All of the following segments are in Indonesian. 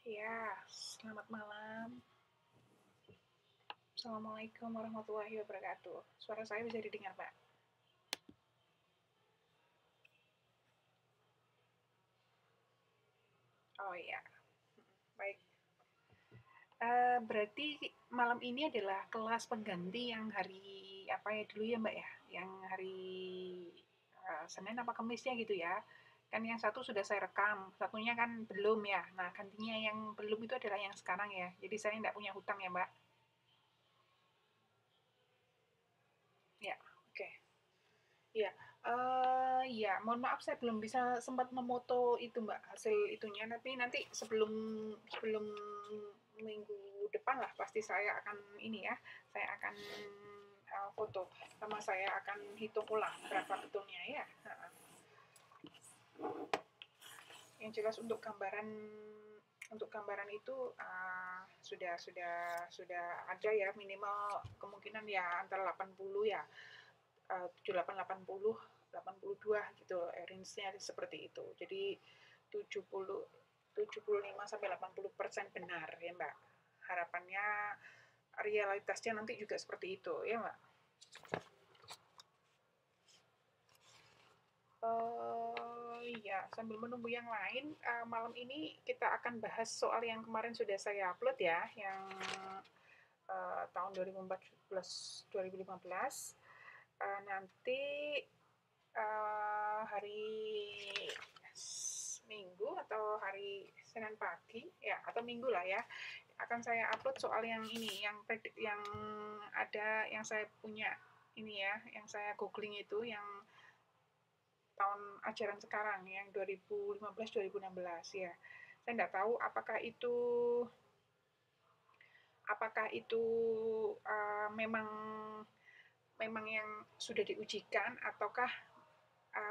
Ya, selamat malam. Assalamualaikum warahmatullahi wabarakatuh. Suara saya bisa didengar, Pak? Oh iya, baik. Berarti malam ini adalah kelas pengganti yang hari apa ya dulu ya, Mbak ya? Yang hari Senin apa Kamisnya gitu ya? Kan yang satu sudah saya rekam, satunya kan belum ya. Nah, gantinya yang belum itu adalah yang sekarang ya. Jadi saya tidak punya hutang ya, Mbak. Ya, oke. Iya, iya, mohon maaf saya belum bisa sempat memoto itu Mbak, hasil itunya, tapi nanti sebelum sebelum minggu depan lah pasti saya akan ini ya, saya akan foto sama saya akan hitung ulang berapa betulnya ya. Yang jelas untuk gambaran itu sudah ada ya minimal kemungkinan ya antara 80 ya 78 82 gitu range-nya seperti itu. Jadi 70 75 sampai 80% benar ya, Mbak. Harapannya realitasnya nanti juga seperti itu ya, Mbak. Iya, sambil menunggu yang lain, malam ini kita akan bahas soal yang kemarin sudah saya upload ya, yang tahun 2014 2015. Nanti hari Minggu atau hari Senin pagi ya atau Minggu lah ya akan saya upload soal yang ini yang ada yang saya punya ini ya yang saya googling itu yang tahun ajaran sekarang yang 2015-2016 ya. Saya tidak tahu apakah itu memang memang yang sudah diujikan ataukah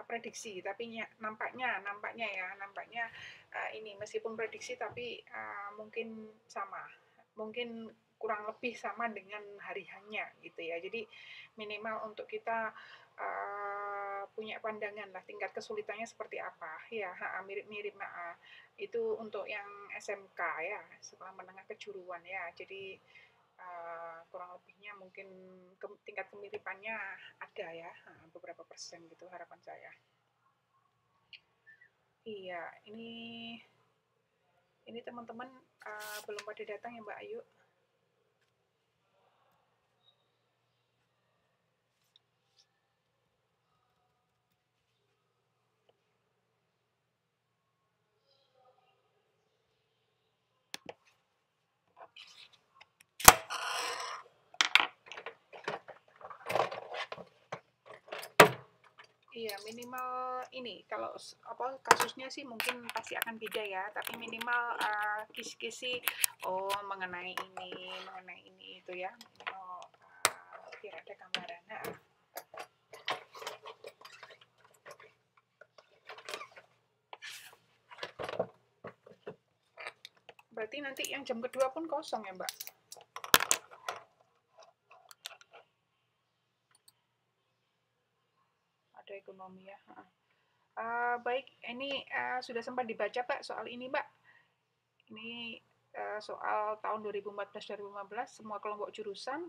prediksi, tapi nampaknya ini meskipun prediksi tapi mungkin sama, mungkin kurang lebih sama dengan hari hanya gitu ya. Jadi minimal untuk kita punya pandangan lah tingkat kesulitannya seperti apa ya, mirip-mirip itu untuk yang SMK ya, sekolah menengah kejuruan ya. Jadi kurang lebihnya mungkin tingkat kemiripannya ada ya, beberapa persen gitu harapan saya. Iya, ini teman-teman belum pada datang ya Mbak Ayu. Iya, minimal ini kalau apa kasusnya sih mungkin pasti akan beda ya, tapi minimal kisi-kisi mengenai ini itu ya. Minimal biar ada gambaran. Berarti nanti yang jam kedua pun kosong ya, Mbak? Ada ekonomi ya. Baik, ini sudah sempat dibaca Pak soal ini Mbak. Ini soal tahun 2014-2015 semua kelompok jurusan.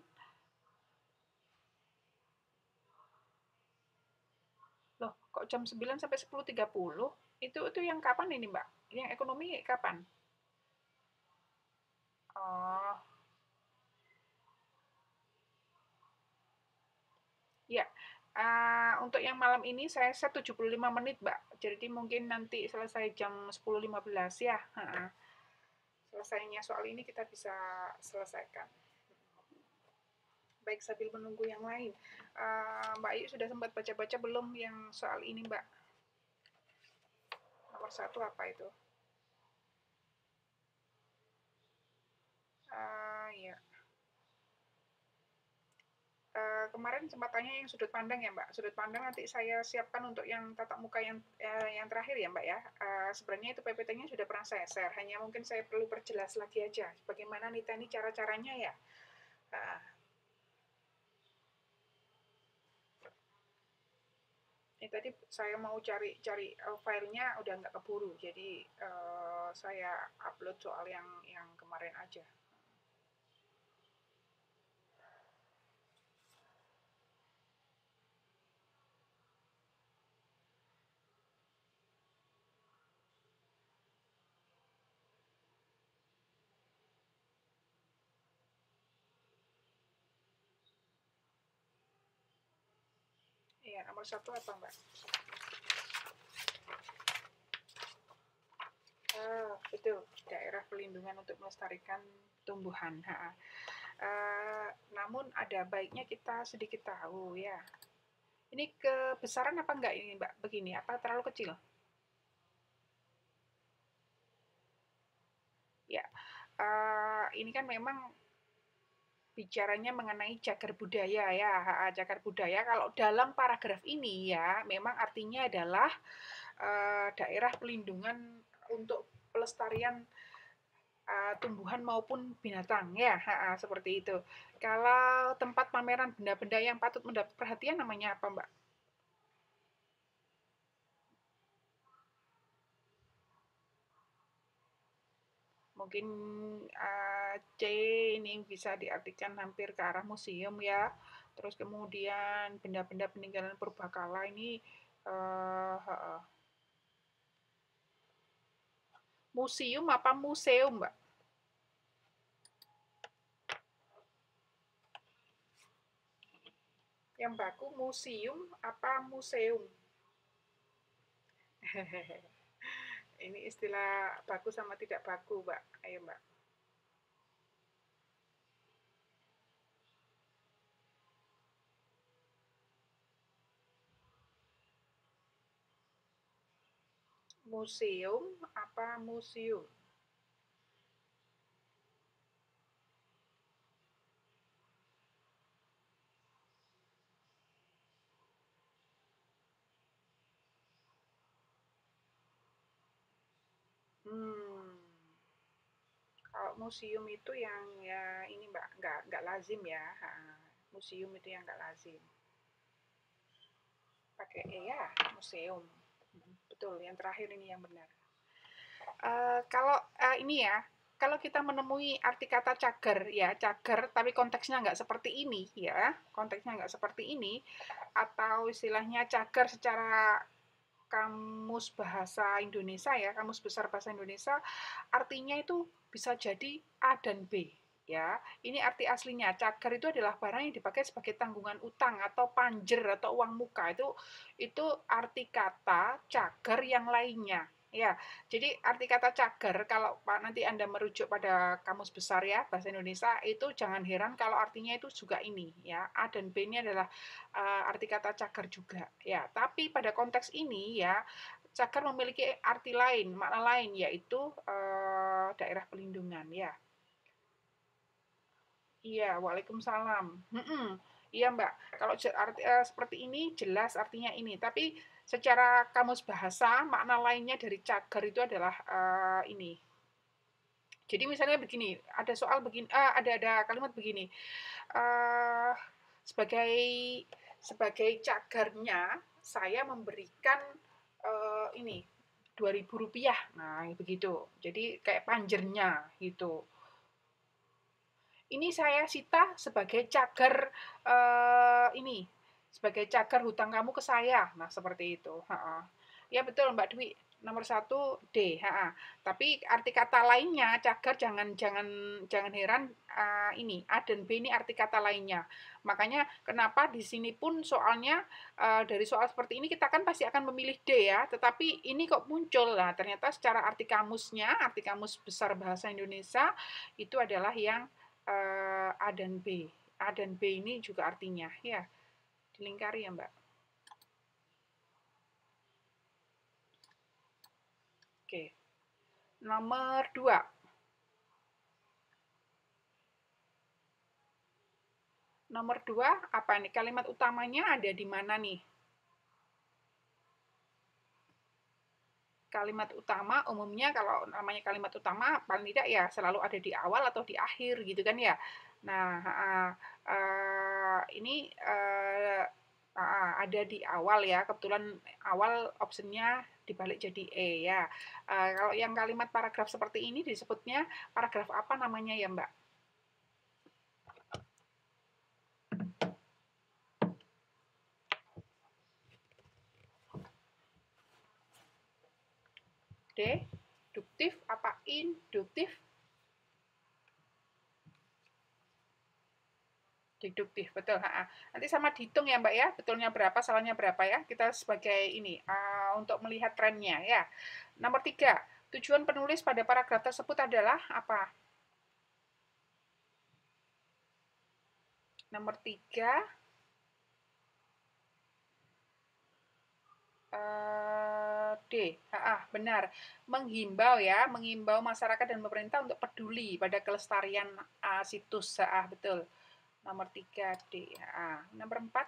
Loh, kok jam 9 sampai 10.30? Itu yang kapan ini Mbak? Yang ekonomi kapan? Oh, ya. Untuk yang malam ini saya set 75 menit, Mbak. Jadi mungkin nanti selesai jam 10.15 ya. Selesainya soal ini kita bisa selesaikan. Baik, sambil menunggu yang lain. Mbak Ayu sudah sempat baca-baca belum yang soal ini, Mbak? Nomor satu apa itu? Ya. Kemarin sempat tanya yang sudut pandang ya Mbak. Sudut pandang nanti saya siapkan untuk yang tatap muka yang terakhir ya Mbak ya. Sebenarnya itu PPT-nya sudah pernah saya share. Hanya mungkin saya perlu perjelas lagi aja. Bagaimana Nita ini cara-caranya ya. Uh, Tadi saya mau cari filenya udah nggak keburu, jadi saya upload soal yang kemarin aja. Iya, nomor 1 apa Mbak? Betul, daerah pelindungan untuk melestarikan tumbuhan. Namun ada baiknya kita sedikit tahu ya. Ini kebesaran apa enggak ini Mbak? Begini, apa terlalu kecil? Ya, ini kan memang bicaranya mengenai cagar budaya ya. Cagar budaya kalau dalam paragraf ini ya, memang artinya adalah daerah pelindungan untuk pelestarian tumbuhan maupun binatang ya, seperti itu. Kalau tempat pameran benda-benda yang patut mendapat perhatian namanya apa, Mbak? Mungkin C ini bisa diartikan hampir ke arah museum ya. Terus kemudian benda-benda peninggalan purbakala ini uh, museum apa museum, Mbak? Yang baku museum apa museum? Ini istilah baku sama tidak baku, Mbak. Ayo, Mbak. Museum apa museum? Hmm. Kalau museum itu yang ya ini Mbak nggak lazim ya. Museum itu yang nggak lazim. Pakai ya museum. Betul, yang terakhir ini yang benar. Kalau ini ya, kalau kita menemui arti kata cagar ya cagar, tapi konteksnya nggak seperti ini ya, konteksnya nggak seperti ini, atau istilahnya cagar secara kamus bahasa Indonesia ya, kamus besar bahasa Indonesia, artinya itu bisa jadi A dan B. Ya, ini arti aslinya. Cagar itu adalah barang yang dipakai sebagai tanggungan utang atau panjer atau uang muka. Itu arti kata cagar yang lainnya. Ya, jadi arti kata cagar kalau nanti Anda merujuk pada kamus besar ya bahasa Indonesia itu jangan heran kalau artinya itu juga ini ya. A dan B ini adalah arti kata cagar juga ya. Tapi pada konteks ini ya cagar memiliki arti lain, makna lain yaitu daerah pelindungan ya. Iya, waalaikumsalam. Iya Mbak, kalau seperti ini jelas artinya ini. Tapi secara kamus bahasa makna lainnya dari cagar itu adalah ini. Jadi misalnya begini, ada soal begini, ada kalimat begini. Uh, sebagai sebagai cagarnya saya memberikan ini 2.000 rupiah. Nah begitu. Jadi kayak panjernya gitu. Ini saya sita sebagai cagar ini sebagai cagar hutang kamu ke saya. Nah seperti itu. Ya betul Mbak Dwi. Nomor 1 D. Tapi arti kata lainnya cagar jangan heran ini A dan B ini arti kata lainnya. Makanya kenapa di sini pun soalnya dari soal seperti ini kita kan pasti akan memilih D ya. Tetapi ini kok muncul lah ternyata secara arti kamusnya, arti kamus besar bahasa Indonesia itu adalah yang A dan B. A dan B ini juga artinya ya dilingkari ya Mbak. Oke. Nomor 2. Nomor 2 apa nih? Kalimat utamanya ada di mana nih? Kalimat utama umumnya kalau namanya kalimat utama paling tidak ya selalu ada di awal atau di akhir gitu kan ya. Nah, ini Ada di awal ya, kebetulan awal optionnya dibalik jadi E ya. Kalau yang kalimat paragraf seperti ini disebutnya paragraf apa namanya ya Mbak? Deduktif apa induktif? Deduktif, betul. Nanti sama dihitung ya Mbak ya, betulnya berapa, salahnya berapa ya. Kita sebagai ini, untuk melihat trennya ya. Nomor 3, tujuan penulis pada paragraf tersebut adalah apa? Nomor 3, D, benar. Menghimbau ya, menghimbau masyarakat dan pemerintah untuk peduli pada kelestarian situs. Betul. Nomor 3, D. Nomor 4,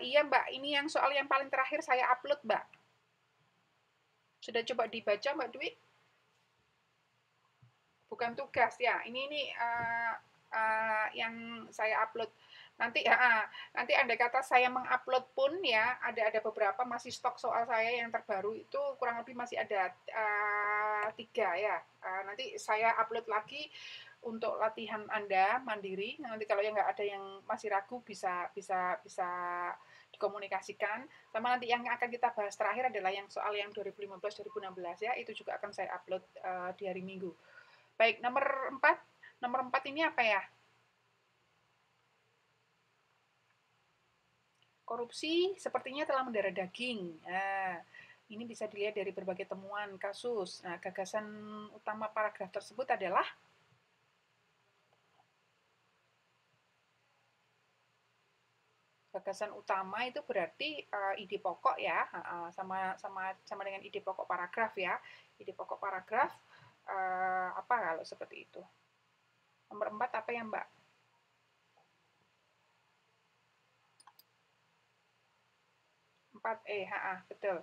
iya Mbak, ini yang soal yang paling terakhir saya upload Mbak. Sudah coba dibaca Mbak Dwi? Bukan tugas ya, ini yang saya upload. Nanti andai kata saya mengupload pun ya, ada beberapa masih stok soal saya yang terbaru itu kurang lebih masih ada 3 ya. Nanti saya upload lagi untuk latihan Anda mandiri. Nanti kalau yang nggak ada yang masih ragu bisa dikomunikasikan. Sama nanti yang akan kita bahas terakhir adalah yang soal yang 2015-2016 ya, itu juga akan saya upload di hari Minggu. Baik, nomor 4. Nomor 4 ini apa ya? Korupsi sepertinya telah mendarah daging. Ini bisa dilihat dari berbagai temuan kasus. Gagasan utama paragraf tersebut adalah gagasan utama itu berarti ide pokok ya, sama dengan ide pokok paragraf ya. Ide pokok paragraf apa kalau seperti itu? Nomor 4 apa ya, Mbak? 4E, betul.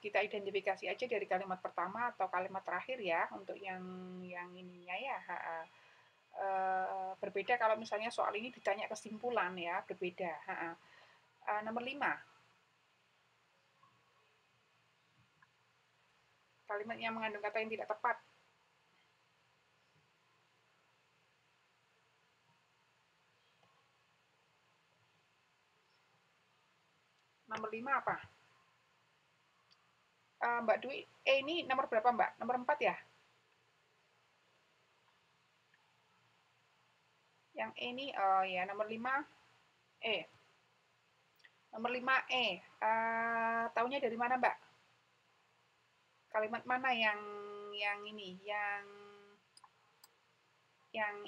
Kita identifikasi aja dari kalimat pertama atau kalimat terakhir ya untuk yang ininya ya. Berbeda kalau misalnya soal ini ditanya kesimpulan ya, berbeda. Nomor 5. Kalimat yang mengandung kata yang tidak tepat. Nomor 5 apa? Mbak Dwi, ini nomor berapa Mbak? Nomor 4 ya? Yang ini, oh ya, nomor 5, E. Nomor 5E, taunya dari mana Mbak? Kalimat mana yang ini, yang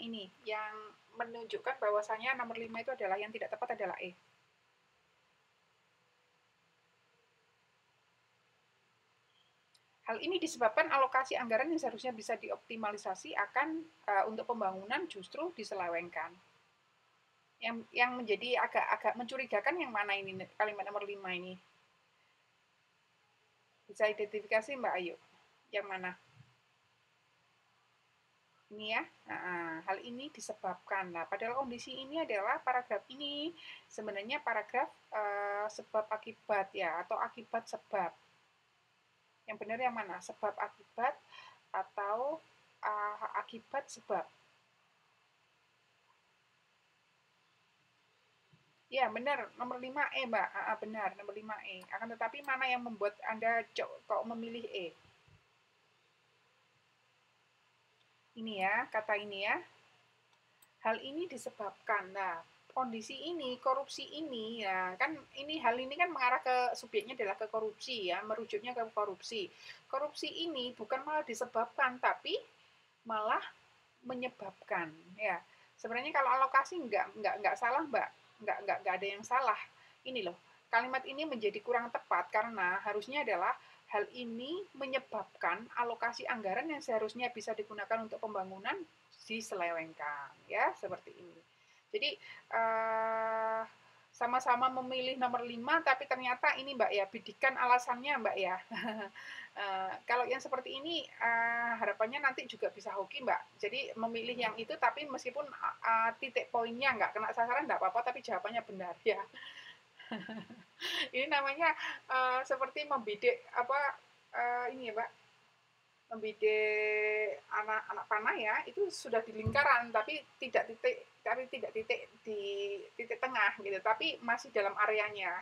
menunjukkan bahwasanya nomor 5 itu adalah yang tidak tepat adalah E. Hal ini disebabkan alokasi anggaran yang seharusnya bisa dioptimalisasi akan untuk pembangunan justru diselewengkan. Yang menjadi agak mencurigakan yang mana ini, kalimat nomor 5 ini? Bisa identifikasi Mbak Ayu? Yang mana? Ini ya. Hal ini disebabkan. Nah, padahal kondisi ini adalah paragraf ini sebenarnya paragraf sebab akibat ya, atau akibat sebab. Yang benar yang mana? Sebab akibat atau akibat sebab? Ya, benar. Nomor 5E, Mbak. Benar, nomor 5E. Akan tetapi mana yang membuat Anda kok memilih E? Ini ya, kata ini ya. Hal ini disebabkan. Nah, kondisi ini, korupsi ini, ya kan ini hal ini kan mengarah ke subjeknya adalah ke korupsi ya, merujuknya ke korupsi. Korupsi ini bukan malah disebabkan, tapi malah menyebabkan ya. Sebenarnya kalau alokasi enggak salah Mbak, enggak ada yang salah. Ini loh, kalimat ini menjadi kurang tepat karena harusnya adalah hal ini menyebabkan alokasi anggaran yang seharusnya bisa digunakan untuk pembangunan diselewengkan ya, seperti ini. Jadi sama-sama memilih nomor 5, tapi ternyata ini Mbak ya, bidikan alasannya Mbak ya. Kalau yang seperti ini harapannya nanti juga bisa hoki Mbak. Jadi memilih yang itu tapi meskipun titik poinnya nggak kena sasaran nggak apa-apa, tapi jawabannya benar ya. Ini namanya seperti membidik apa ini ya Mbak, membidik anak-anak panah ya, itu sudah di lingkaran tapi tidak titik di titik tengah gitu, tapi masih dalam areanya.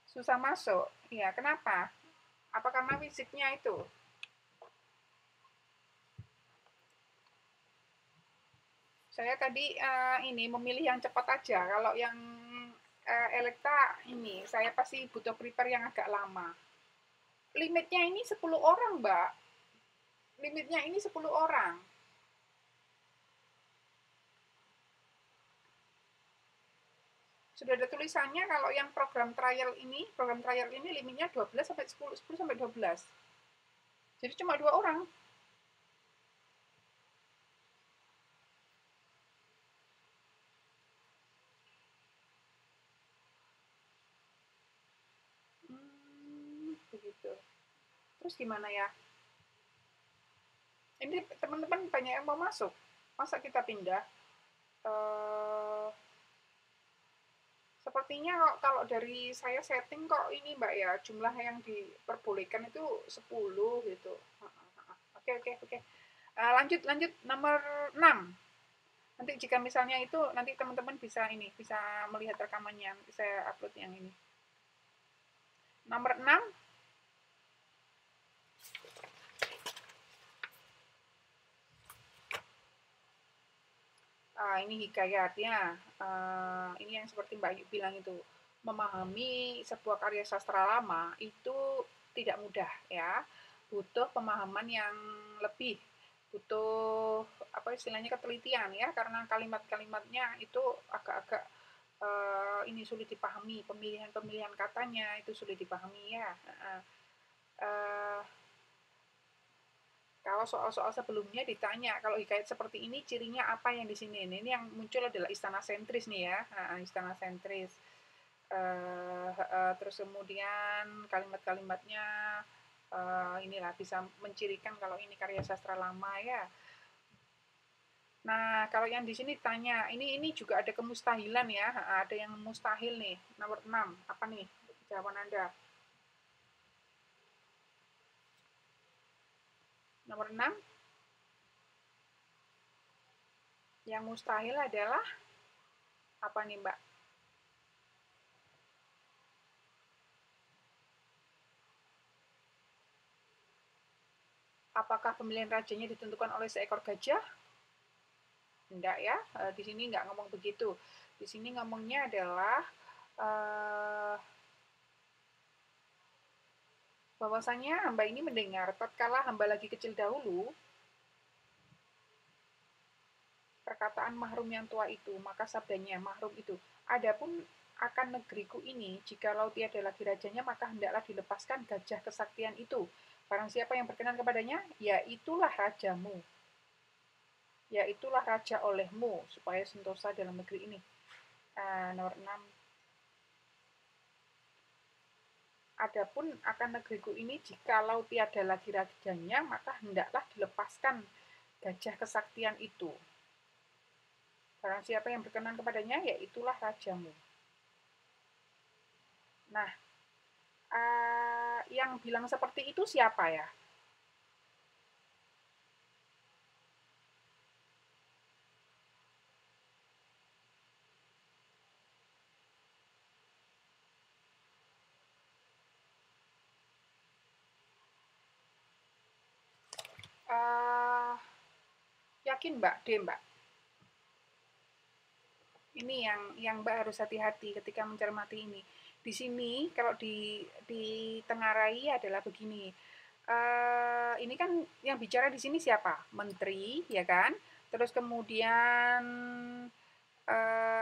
Susah masuk. Ya, kenapa? Apa karena fisiknya itu? Saya tadi ini memilih yang cepat aja. Kalau yang elekta ini saya pasti butuh prepare yang agak lama. Limitnya ini 10 orang, Mbak. Limitnya ini 10 orang. Sudah ada tulisannya kalau yang program trial ini limitnya 12 sampai 10, 10 sampai 12. Jadi cuma 2 orang. Begitu. Terus gimana ya? Ini teman-teman banyak yang mau masuk. Masa kita pindah? Sepertinya kalau dari saya setting kok ini Mbak ya, jumlah yang diperbolehkan itu 10 gitu. Oke, oke, oke. Lanjut, lanjut nomor 6. Nanti jika misalnya itu nanti teman-teman bisa melihat rekamannya. Saya upload yang ini. Nomor 6. Ini hikayatnya. Ini yang seperti Mbak Ayu bilang itu, memahami sebuah karya sastra lama itu tidak mudah ya, butuh pemahaman yang lebih, butuh apa istilahnya ketelitian ya, karena kalimat-kalimatnya itu agak-agak ini sulit dipahami, pemilihan-pemilihan katanya itu sulit dipahami ya. Uh, Kalau soal-soal sebelumnya ditanya, kalau hikayat seperti ini cirinya apa yang di sini? Ini yang muncul adalah istana sentris nih ya, istana sentris. Terus kemudian kalimat-kalimatnya inilah bisa mencirikan kalau ini karya sastra lama ya. Nah, kalau yang di sini tanya, ini juga ada kemustahilan ya, ada yang mustahil nih. Nomor 6, apa nih jawaban Anda? Nomor 6, yang mustahil adalah apa nih, Mbak? Apakah pemilihan rajanya ditentukan oleh seekor gajah? Enggak ya, di sini enggak ngomong begitu. Di sini ngomongnya adalah bahwasanya hamba ini mendengar tatkala hamba lagi kecil dahulu perkataan mahrum yang tua itu, maka sabdanya mahrum itu, adapun akan negeriku ini, jikalau tiada lagi rajanya, maka hendaklah dilepaskan gajah kesaktian itu. Barang siapa yang berkenan kepadanya, ya itulah rajamu. Ya itulah raja olehmu, supaya sentosa dalam negeri ini. Nomor 6. Adapun akan negeriku ini, jikalau tiada lagi rajanya, maka hendaklah dilepaskan gajah kesaktian itu. Barang siapa yang berkenan kepadanya, ya itulah rajamu. Nah, yang bilang seperti itu siapa ya? Uh, Yakin Mbak, D Mbak. Ini yang Mbak harus hati-hati ketika mencermati ini. Di sini kalau ditengarai adalah begini. Ini kan yang bicara di sini siapa? Menteri, ya kan? Terus kemudian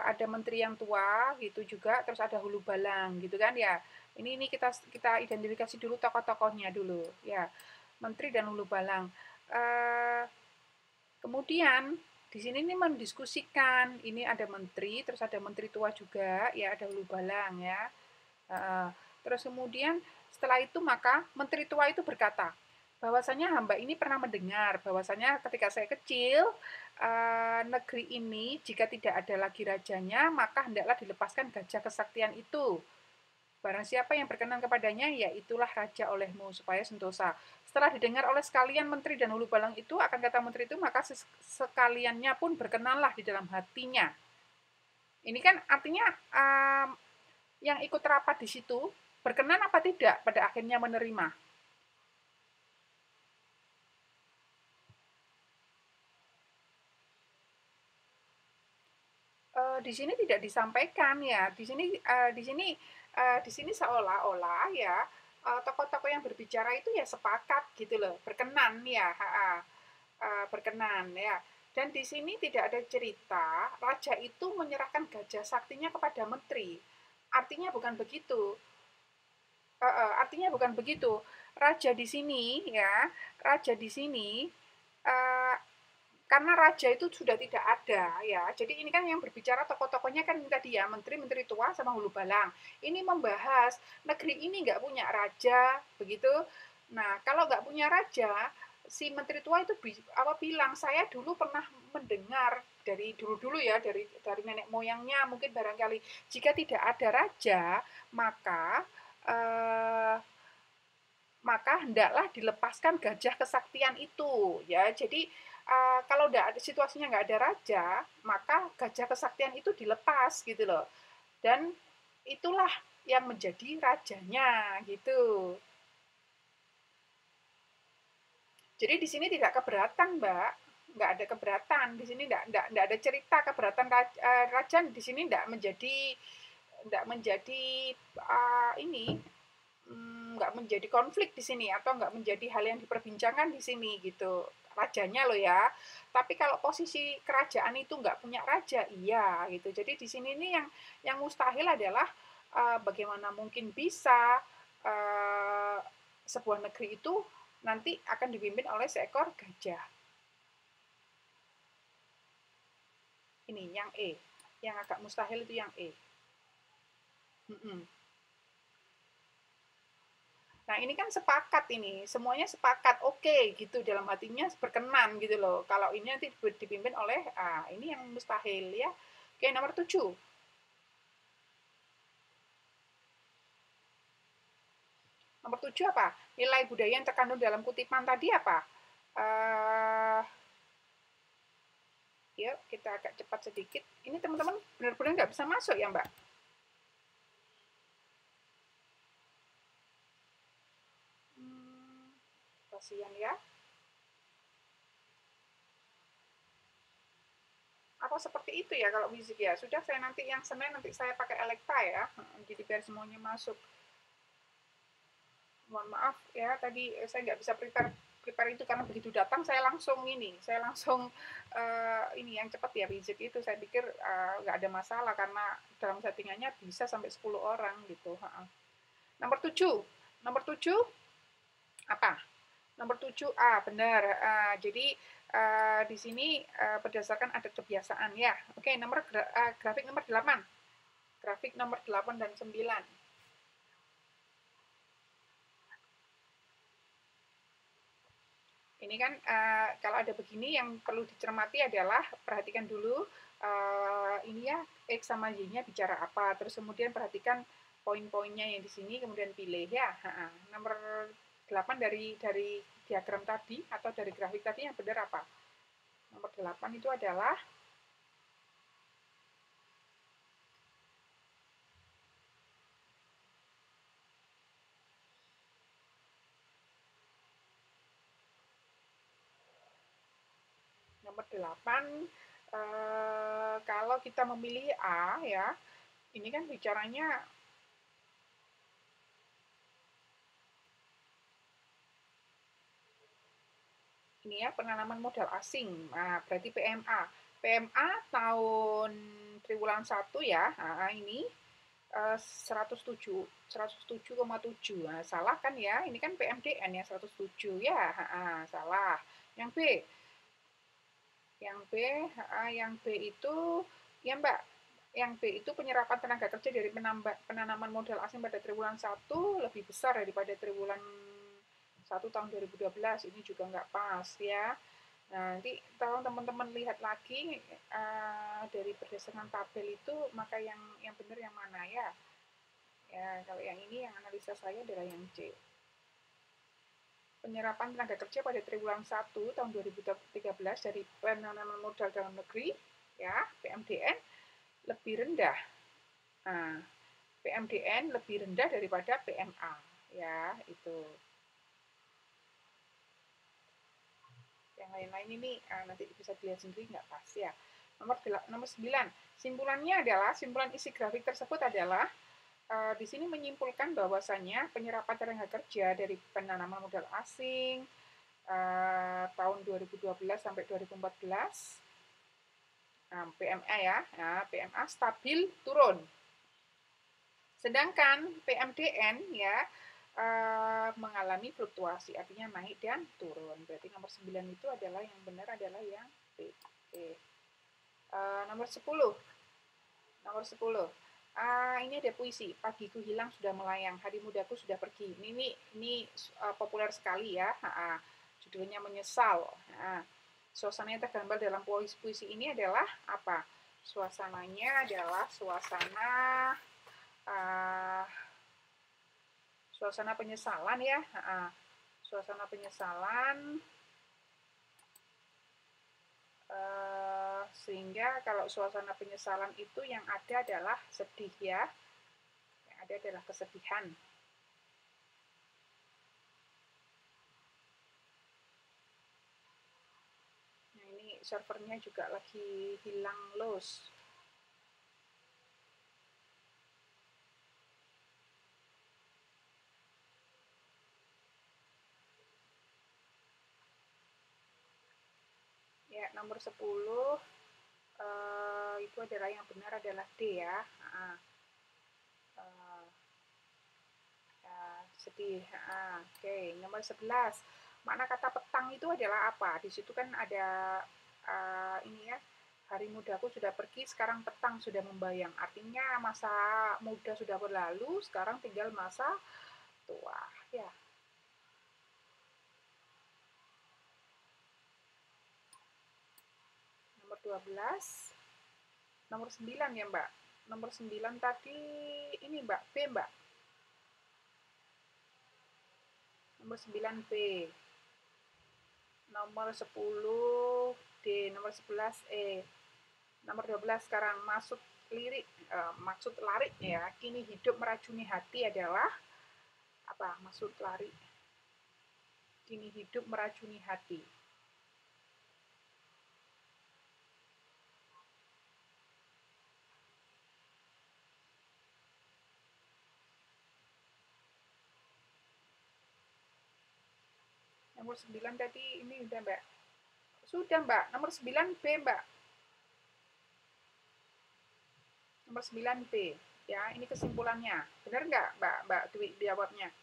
ada menteri yang tua gitu juga, terus ada hulu balang gitu kan ya. Ini kita identifikasi dulu tokoh-tokohnya dulu ya. Menteri dan hulu balang. Kemudian di sini ini mendiskusikan, ini ada menteri, terus ada menteri tua juga, ya ada hulu balang ya. Terus kemudian setelah itu maka menteri tua itu berkata, bahwasanya hamba ini pernah mendengar bahwasanya ketika saya kecil negeri ini jika tidak ada lagi rajanya maka hendaklah dilepaskan gajah kesaktian itu. Barang siapa yang berkenan kepadanya, ya itulah raja olehmu, supaya sentosa. Setelah didengar oleh sekalian menteri dan hulu balang itu, akan kata menteri itu, maka sekaliannya pun berkenanlah di dalam hatinya. Ini kan artinya yang ikut rapat di situ, berkenan apa tidak pada akhirnya menerima. Di sini tidak disampaikan ya. Di sini seolah-olah ya tokoh-tokoh yang berbicara itu ya sepakat gitu loh, berkenan ya, berkenan ya. Dan di sini tidak ada cerita raja itu menyerahkan gajah saktinya kepada menteri. Artinya bukan begitu. Artinya bukan begitu. Raja di sini ya, raja di sini uh, karena raja itu sudah tidak ada ya. Jadi ini kan yang berbicara tokoh-tokohnya kan tadi ya, menteri-menteri tua sama hulu balang. Ini membahas negeri ini nggak punya raja, begitu. Nah, kalau nggak punya raja, si menteri tua itu apa bilang, saya dulu pernah mendengar dari dulu-dulu ya, dari nenek moyangnya mungkin barangkali, jika tidak ada raja, maka eh, maka hendaklah dilepaskan gajah kesaktian itu ya. Jadi kalau situasinya nggak ada raja, maka gajah kesaktian itu dilepas gitu loh. Dan itulah yang menjadi rajanya gitu. Jadi di sini tidak keberatan, Mbak. Nggak ada keberatan. Di sini nggak ada cerita keberatan raja. Di sini nggak menjadi ini nggak menjadi konflik di sini atau nggak menjadi hal yang diperbincangkan di sini gitu, rajanya loh ya. Tapi kalau posisi kerajaan itu nggak punya raja, iya gitu. Jadi di sini ini yang mustahil adalah bagaimana mungkin bisa uh, sebuah negeri itu nanti akan dipimpin oleh seekor gajah. Ini yang E, yang agak mustahil itu yang E. Mm-mm. Nah, ini kan sepakat ini, semuanya sepakat, oke gitu, dalam hatinya berkenan gitu loh. Kalau ini nanti dipimpin oleh, ini yang mustahil ya. Oke, nomor 7. Nomor 7 apa? Nilai budaya yang terkandung dalam kutipan tadi apa? Uh, Yuk, kita agak cepat sedikit. Ini teman-teman benar-benar nggak bisa masuk ya, Mbak? Kasihan ya. Apa seperti itu ya kalau fisik ya? Sudah, saya nanti yang Senin nanti saya pakai Elekta ya. Jadi biar semuanya masuk. Mohon maaf ya, tadi saya nggak bisa prepare itu karena begitu datang saya langsung ini yang cepat ya, widget itu saya pikir nggak ada masalah karena dalam settingannya bisa sampai 10 orang gitu. Nomor 7, nomor 7 apa? Nomor 7A, benar. Jadi di sini berdasarkan adat kebiasaan ya. Oke, grafik nomor 8. Grafik nomor 8 dan 9. Ini kan kalau ada begini yang perlu dicermati adalah perhatikan dulu ini ya, X sama Y-nya bicara apa, terus kemudian perhatikan poin-poinnya yang di sini, kemudian pilih ya. Nomor 8 dari diagram tadi atau dari grafik tadi yang benar apa? Nomor 8 itu adalah nomor 8 kalau kita memilih A ya, ini kan bicaranya ini ya, penanaman modal asing. Nah, berarti PMA. PMA tahun triwulan 1 ya. Nah, ini 107,7. Nah, salah kan ya? Ini kan PMDN ya 107 ya. Salah. Yang B Yang B, yang B itu, ya Mbak, yang B itu penyerapan tenaga kerja dari penanaman modal asing pada triwulan 1 lebih besar daripada triwulan 1 tahun 2012. Ini juga nggak pas ya. Nah, nanti kalau teman-teman lihat lagi dari berdasarkan tabel itu, maka yang benar yang mana ya? Ya, kalau yang ini yang analisa saya adalah yang C. Penyerapan tenaga kerja pada triwulan 1 tahun 2013 dari penanaman modal dalam negeri, ya, PMDN, lebih rendah. Nah, PMDN lebih rendah daripada PMA, ya, itu. Yang lain-lain ini nanti bisa dilihat sendiri, nggak pas ya. Nomor 9, simpulannya adalah, simpulan isi grafik tersebut adalah, di sini menyimpulkan bahwasanya penyerapan tenaga kerja dari penanaman modal asing tahun 2012 sampai 2014, PMA ya, PMA stabil turun. Sedangkan PMDN ya mengalami fluktuasi, artinya naik dan turun. Berarti nomor 9 itu adalah yang benar adalah yang B. Nomor 10. Nomor 10. Ini ada puisi. Pagiku hilang sudah melayang, hari mudaku sudah pergi. Ini populer sekali ya. Judulnya Menyesal. Suasananya tergambar dalam puisi ini adalah apa? Suasananya adalah suasana penyesalan ya. Suasana penyesalan. Sehingga kalau suasana penyesalan itu yang ada adalah sedih ya. Yang ada adalah kesedihan. Nah, ini servernya juga lagi hilang loss. Ya, nomor 10 itu adalah yang benar adalah D ya. Sedih. Oke, nomor 11. Makna kata petang itu adalah apa? Di situ kan ada ini ya. Hari mudaku sudah pergi, sekarang petang sudah membayang. Artinya masa muda sudah berlalu, sekarang tinggal masa tua. Ya. Nomor 12. Nomor 9 ya, Mbak. Nomor 9 tadi ini, Mbak. B, Mbak. Nomor 9 B. Nomor 10 D. Nomor 11 E. Nomor 12 sekarang maksud lari ya. Kini hidup meracuni hati adalah apa? Maksud lari. Kini hidup meracuni hati. Nomor 9 tadi ini udah, Mbak. Sudah, Mbak. Nomor 9 B, Mbak. Nomor 9 B. Ya, ini kesimpulannya. Benar nggak, Mbak Dwi jawabnya?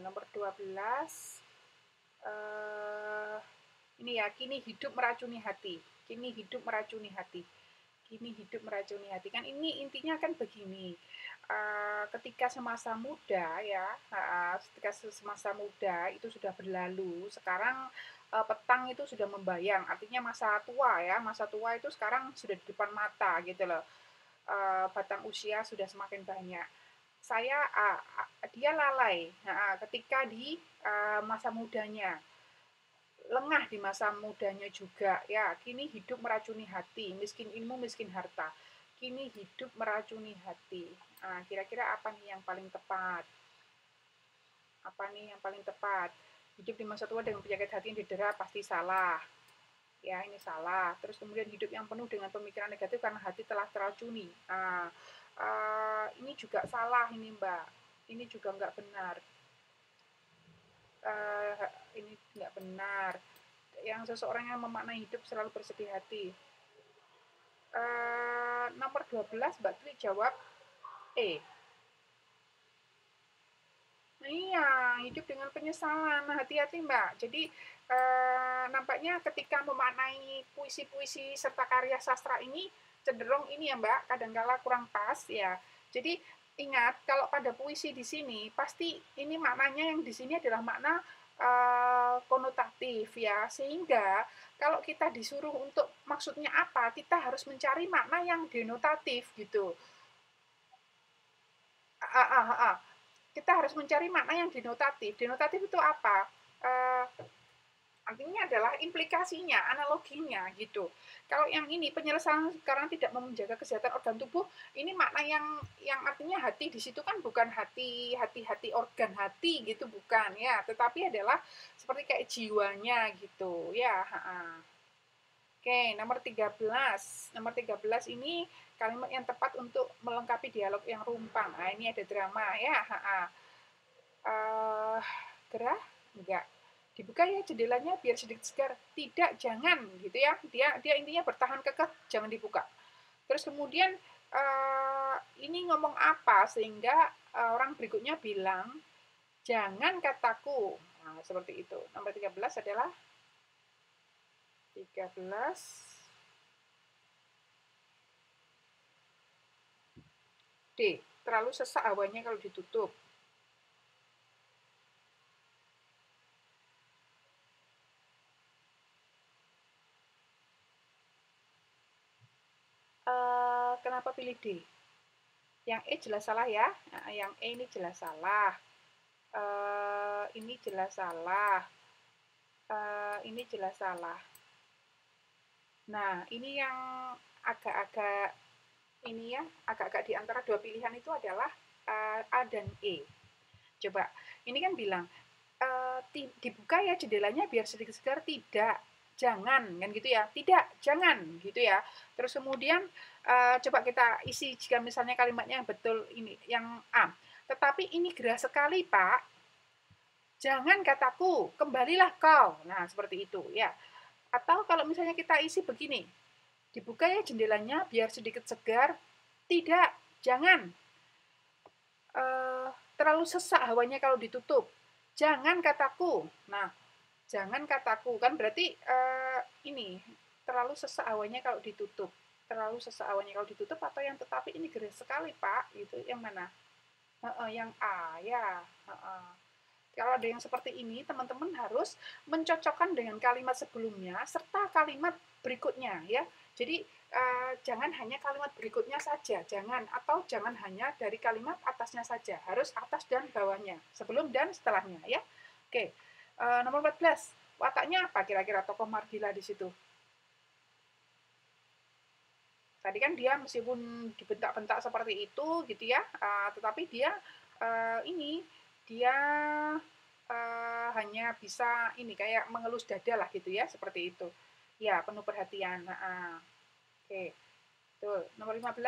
Nomor 12. Ini ya, kini hidup meracuni hati. Kini hidup meracuni hati. Kini hidup meracuni hati. Kan ini intinya kan begini. Ketika semasa muda ya, ketika semasa muda itu sudah berlalu, sekarang petang itu sudah membayang. Artinya masa tua ya, masa tua itu sekarang sudah di depan mata gitu loh. Batang usia sudah semakin banyak. Dia lalai ketika di masa mudanya, lengah di masa mudanya juga ya. Kini hidup meracuni hati, miskin ilmu miskin harta. Kini hidup meracuni hati. Kira-kira apa nih yang paling tepat? Apa nih yang paling tepat? Hidup di masa tua dengan penyakit hati yang didera pasti salah. Ya, ini salah. Terus kemudian hidup yang penuh dengan pemikiran negatif karena hati telah teracuni. Ini juga salah ini, Mbak. Ini juga nggak benar. Ini nggak benar. Yang seseorang yang memaknai hidup selalu bersedih hati. Nomor 12 Mbak Tri jawab E. Iya, hidup dengan penyesalan. Nah, hati-hati, Mbak. Jadi, nampaknya ketika memaknai puisi-puisi serta karya sastra ini cenderung ini ya, Mbak, kadangkala kurang pas ya. Jadi, ingat kalau pada puisi di sini pasti ini maknanya yang di sini adalah makna konotatif ya. Sehingga kalau kita disuruh untuk maksudnya apa, kita harus mencari makna yang denotatif gitu. Ah, ah, ah, ah. Kita harus mencari makna yang denotatif. Denotatif itu apa? Uh, Artinya adalah implikasinya, analoginya gitu. Kalau yang ini penyesalan sekarang tidak menjaga kesehatan organ tubuh, ini makna yang artinya hati di situ kan bukan hati organ hati gitu bukan ya, tetapi adalah seperti kayak jiwanya gitu ya. Oke, nomor 13. Nomor 13 ini kalimat yang tepat untuk melengkapi dialog yang rumpang. Nah, ini ada drama ya. Uh, Gerah? Enggak. Dibuka ya jendelanya biar sedikit segar. Tidak, jangan gitu ya. Dia intinya bertahan kekeh, jangan dibuka. Terus kemudian ini ngomong apa sehingga orang berikutnya bilang jangan kataku. Nah, seperti itu. Nomor 13 adalah 13 D. Terlalu sesak hawanya kalau ditutup. Kenapa pilih D? Yang E jelas salah ya. Nah, yang E ini jelas salah. Ini jelas salah. Ini jelas salah. Nah, ini yang agak-agak ini ya, agak-agak di antara dua pilihan itu adalah A dan E. Coba, ini kan bilang dibuka ya jendelanya biar sedikit segar, tidak, jangan, kan gitu ya, tidak, jangan, gitu ya. Terus kemudian coba kita isi jika misalnya kalimatnya yang betul ini, yang A. Tetapi ini gerah sekali, Pak. Jangan kataku, kembalilah kau. Nah, seperti itu ya. Atau kalau misalnya kita isi begini, dibuka ya jendelanya biar sedikit segar. Tidak, jangan. Terlalu sesak hawanya kalau ditutup. Jangan kataku. Nah, jangan kataku kan berarti ini terlalu sesak hawanya kalau ditutup. Terlalu sesak hawanya kalau ditutup atau yang tetapi ini geras sekali, Pak. Gitu. Yang mana? Yang A ya. Kalau ada yang seperti ini, teman-teman harus mencocokkan dengan kalimat sebelumnya serta kalimat berikutnya ya. Jadi jangan hanya kalimat berikutnya saja, jangan atau jangan hanya dari kalimat atasnya saja, harus atas dan bawahnya, sebelum dan setelahnya ya. Oke. Nomor 14. Wataknya apa kira-kira tokoh Margila di situ? Tadi kan dia meskipun dibentak-bentak seperti itu gitu ya, tetapi dia ini dia hanya bisa ini kayak mengelus dada lah gitu ya, seperti itu. Ya, penuh perhatian. Oke. Tuh, nomor 15.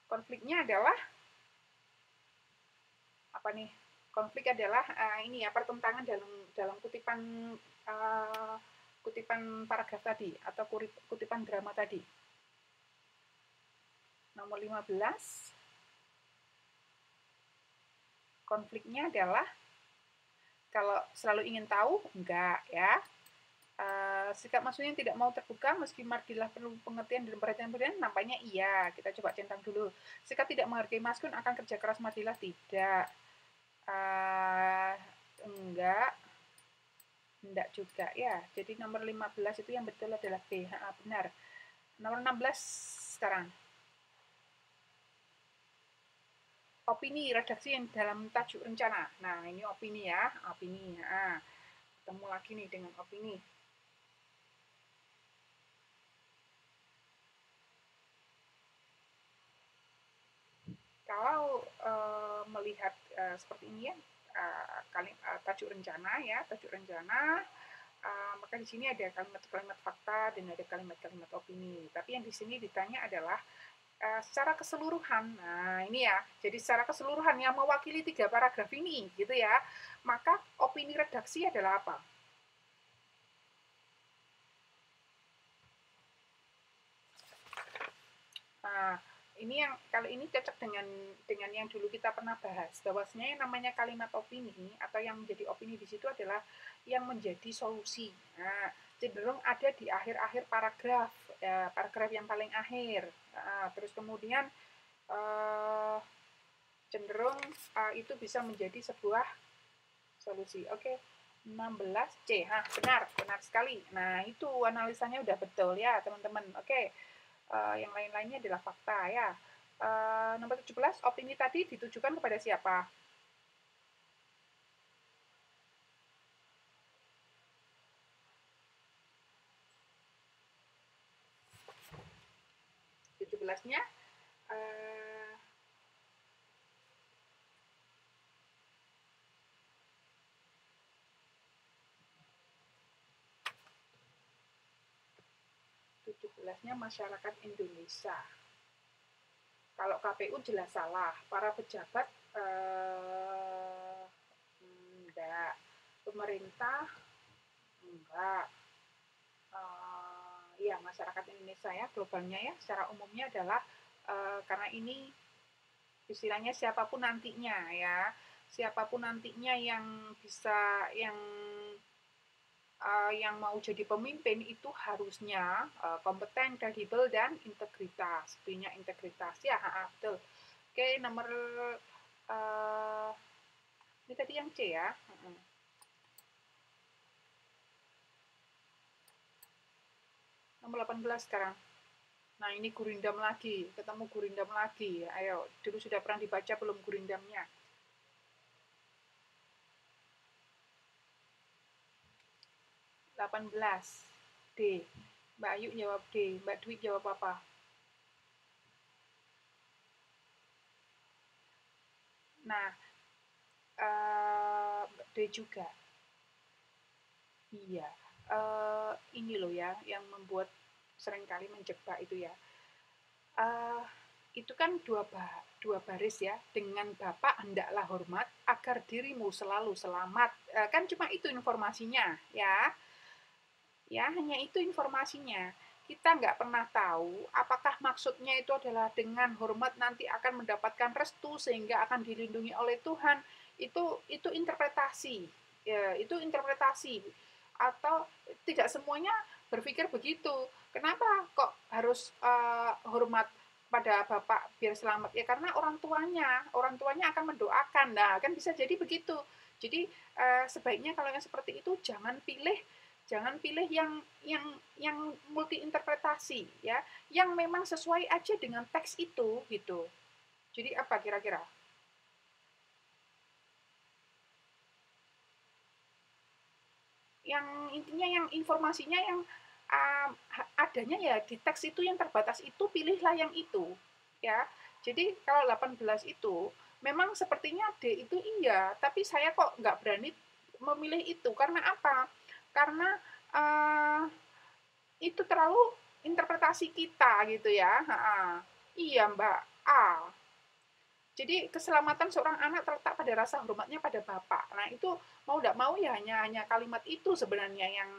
Konfliknya adalah apa nih? Konflik adalah ini ya pertentangan dalam kutipan kutipan paragraf tadi atau kutipan drama tadi. Nomor 15. Konfliknya adalah kalau selalu ingin tahu, enggak ya. Sikap maksudnya tidak mau terbuka meski Mardilah perlu pengertian dan perhatian, nampaknya iya. Kita coba centang dulu. Sikap tidak menghargai Maskun akan kerja keras Mardilah, tidak. Enggak. Enggak juga ya. Jadi nomor 15 itu yang betul adalah B. Benar. Nomor 16 sekarang. Opini redaksi yang dalam tajuk rencana. Nah, ini opini ya, opini. Ketemu lagi nih dengan opini. Kalau melihat seperti ini ya, tajuk rencana ya, tajuk rencana, maka di sini ada kalimat-kalimat fakta dan ada kalimat-kalimat opini. Tapi yang di sini ditanya adalah secara keseluruhan. Nah, ini ya. Jadi secara keseluruhan yang mewakili 3 paragraf ini, gitu ya. Maka opini redaksi adalah apa? Nah, ini yang kalau ini cocok dengan yang dulu kita pernah bahas, bahwasanya yang namanya kalimat opini atau yang menjadi opini di situ adalah yang menjadi solusi. Nah, cenderung ada di akhir-akhir paragraf, ya, paragraf yang paling akhir. Terus kemudian uh, cenderung itu bisa menjadi sebuah solusi. Oke. 16C. Benar sekali. Nah, itu analisanya udah betul ya, teman-teman. Oke. Yang lain-lainnya adalah fakta ya. Nomor 17, opini tadi ditujukan kepada siapa? Tujuh belasnya uh, 17-nya masyarakat Indonesia. Kalau KPU jelas salah, para pejabat enggak, pemerintah enggak, ya masyarakat Indonesia ya, globalnya ya, secara umumnya adalah karena ini istilahnya siapapun nantinya ya, siapapun nantinya yang bisa yang mau jadi pemimpin itu harusnya kompeten, kredibel, dan integritas. Punya integritas ya, betul. Oke, nomor ini tadi yang C ya. Nomor 18 sekarang. Nah, ini gurindam lagi, ketemu gurindam lagi. Ayo, dulu sudah pernah dibaca belum gurindamnya? D. Mbak Ayu jawab D. Mbak Dwi jawab apa? Nah, D juga. Iya. Ini loh ya, yang membuat seringkali menjebak itu ya. Itu kan dua baris ya, dengan Bapak hendaklah hormat agar dirimu selalu selamat. Kan cuma itu informasinya ya. Ya, hanya itu informasinya. Kita nggak pernah tahu apakah maksudnya itu adalah dengan hormat nanti akan mendapatkan restu sehingga akan dilindungi oleh Tuhan. Itu interpretasi. Ya, itu interpretasi. Atau tidak semuanya berpikir begitu. Kenapa kok harus hormat pada Bapak biar selamat? Ya karena orang tuanya akan mendoakan. Nah, kan bisa jadi begitu. Jadi sebaiknya kalau yang seperti itu jangan pilih yang multi interpretasi ya, yang memang sesuai aja dengan teks itu gitu. Jadi apa kira-kira? Yang intinya yang informasinya yang adanya ya di teks itu yang terbatas itu, pilihlah yang itu ya. Jadi kalau 18 itu memang sepertinya D itu iya, tapi saya kok nggak berani memilih itu karena apa? Karena uh, itu terlalu interpretasi kita gitu ya. Iya Mbak A. Jadi keselamatan seorang anak terletak pada rasa hormatnya pada bapak. Nah itu mau tidak mau ya hanya kalimat itu sebenarnya yang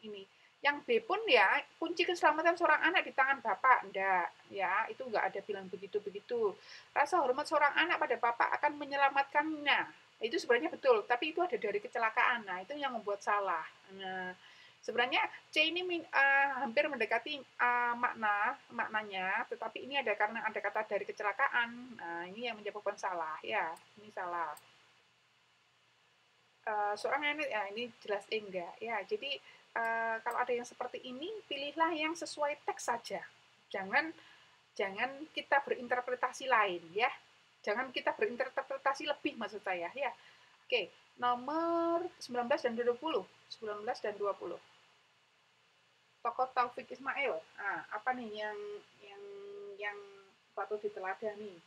ini. Yang B pun ya kunci keselamatan seorang anak di tangan bapak. Enggak, ya itu enggak ada bilang begitu-begitu. Rasa hormat seorang anak pada bapak akan menyelamatkannya. Itu sebenarnya betul, tapi itu ada dari kecelakaan. Nah itu yang membuat salah. Nah, sebenarnya C ini hampir mendekati maknanya, tetapi ini ada karena ada kata dari kecelakaan. Nah, ini yang menyebabkan salah ya. Ini salah. Seorang anak ya ini jelas enggak ya. Jadi kalau ada yang seperti ini, pilihlah yang sesuai teks saja. Jangan kita berinterpretasi lain ya. Jangan kita berinterpretasi lebih maksud saya ya. Oke, nomor 19 dan 20. 19 dan 20. Tokoh Taufik Ismail. Nah, apa nih yang patut diteladani?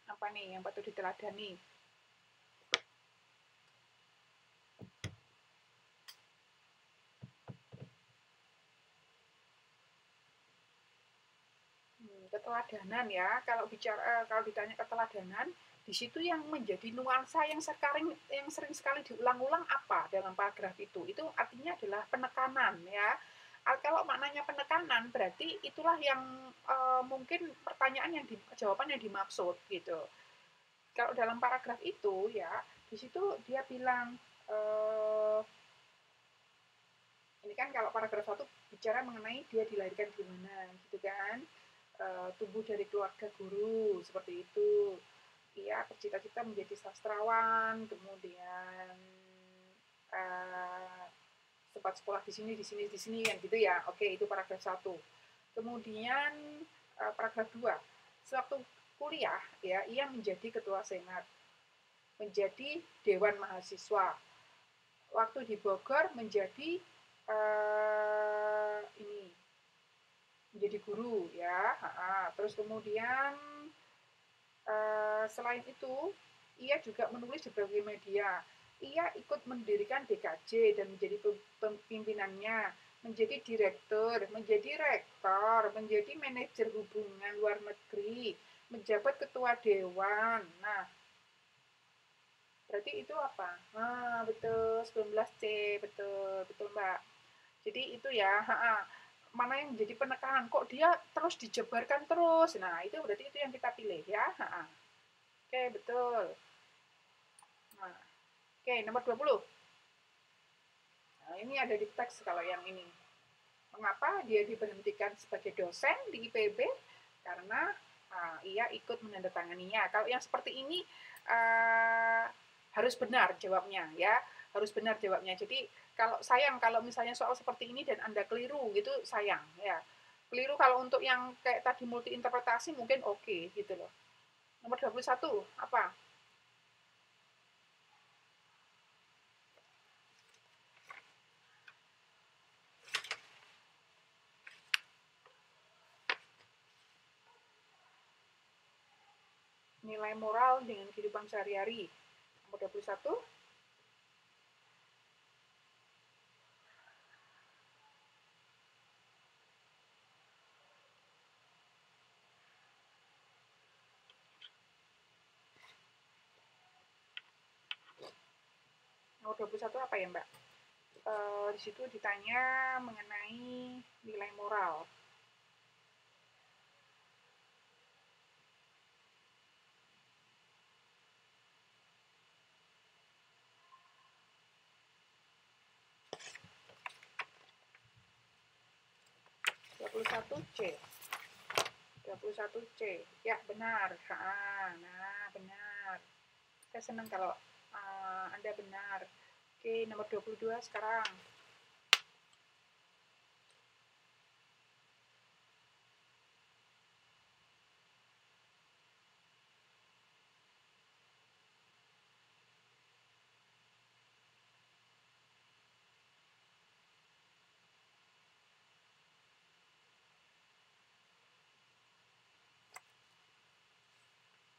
Apa nih yang patut diteladani? Keteladanan ya. Kalau ditanya keteladanan, di di situ yang menjadi nuansa yang sering sekali diulang-ulang apa dalam paragraf itu? Itu artinya adalah penekanan ya. Kalau maknanya penekanan berarti itulah yang mungkin pertanyaan jawaban yang dimaksud gitu. Kalau dalam paragraf itu ya di situ dia bilang ini kan kalau paragraf 1 bicara mengenai dia dilahirkan di mana gitu kan, tumbuh dari keluarga guru seperti itu, ia bercita-cita menjadi sastrawan, kemudian sempat sekolah di sini kan gitu ya. Oke, itu paragraf 1. Kemudian paragraf 2, sewaktu kuliah ya ia menjadi ketua senat, menjadi dewan mahasiswa. Waktu di Bogor menjadi ini menjadi guru ya. Terus kemudian selain itu ia juga menulis di berbagai media. Ia ikut mendirikan DKJ dan menjadi pimpinannya, menjadi direktur, menjadi rektor, menjadi manajer hubungan luar negeri, menjabat ketua dewan. Nah, berarti itu apa? Nah, betul, 19C, betul, betul Mbak. Jadi itu ya, mana yang menjadi penekanan, kok dia terus dijebarkan terus. Nah, itu berarti itu yang kita pilih ya. Oke, betul. Nah, oke, nomor 20. Nah, ini ada di teks kalau yang ini. Mengapa dia diberhentikan sebagai dosen di IPB? Karena ia ikut menandatanganinya. Kalau yang seperti ini harus benar jawabnya ya, harus benar jawabnya. Jadi kalau misalnya soal seperti ini dan Anda keliru gitu sayang ya. Keliru kalau untuk yang kayak tadi multi interpretasi mungkin oke gitu loh. Nomor 21 apa? Nilai moral dengan kehidupan sehari-hari. Nomor 21. Nomor 21 apa ya, Mbak? Di situ ditanya mengenai nilai moral. C. 21C. Ya, benar. Nah, benar. Saya senang kalau Anda benar. Oke, nomor 22 sekarang.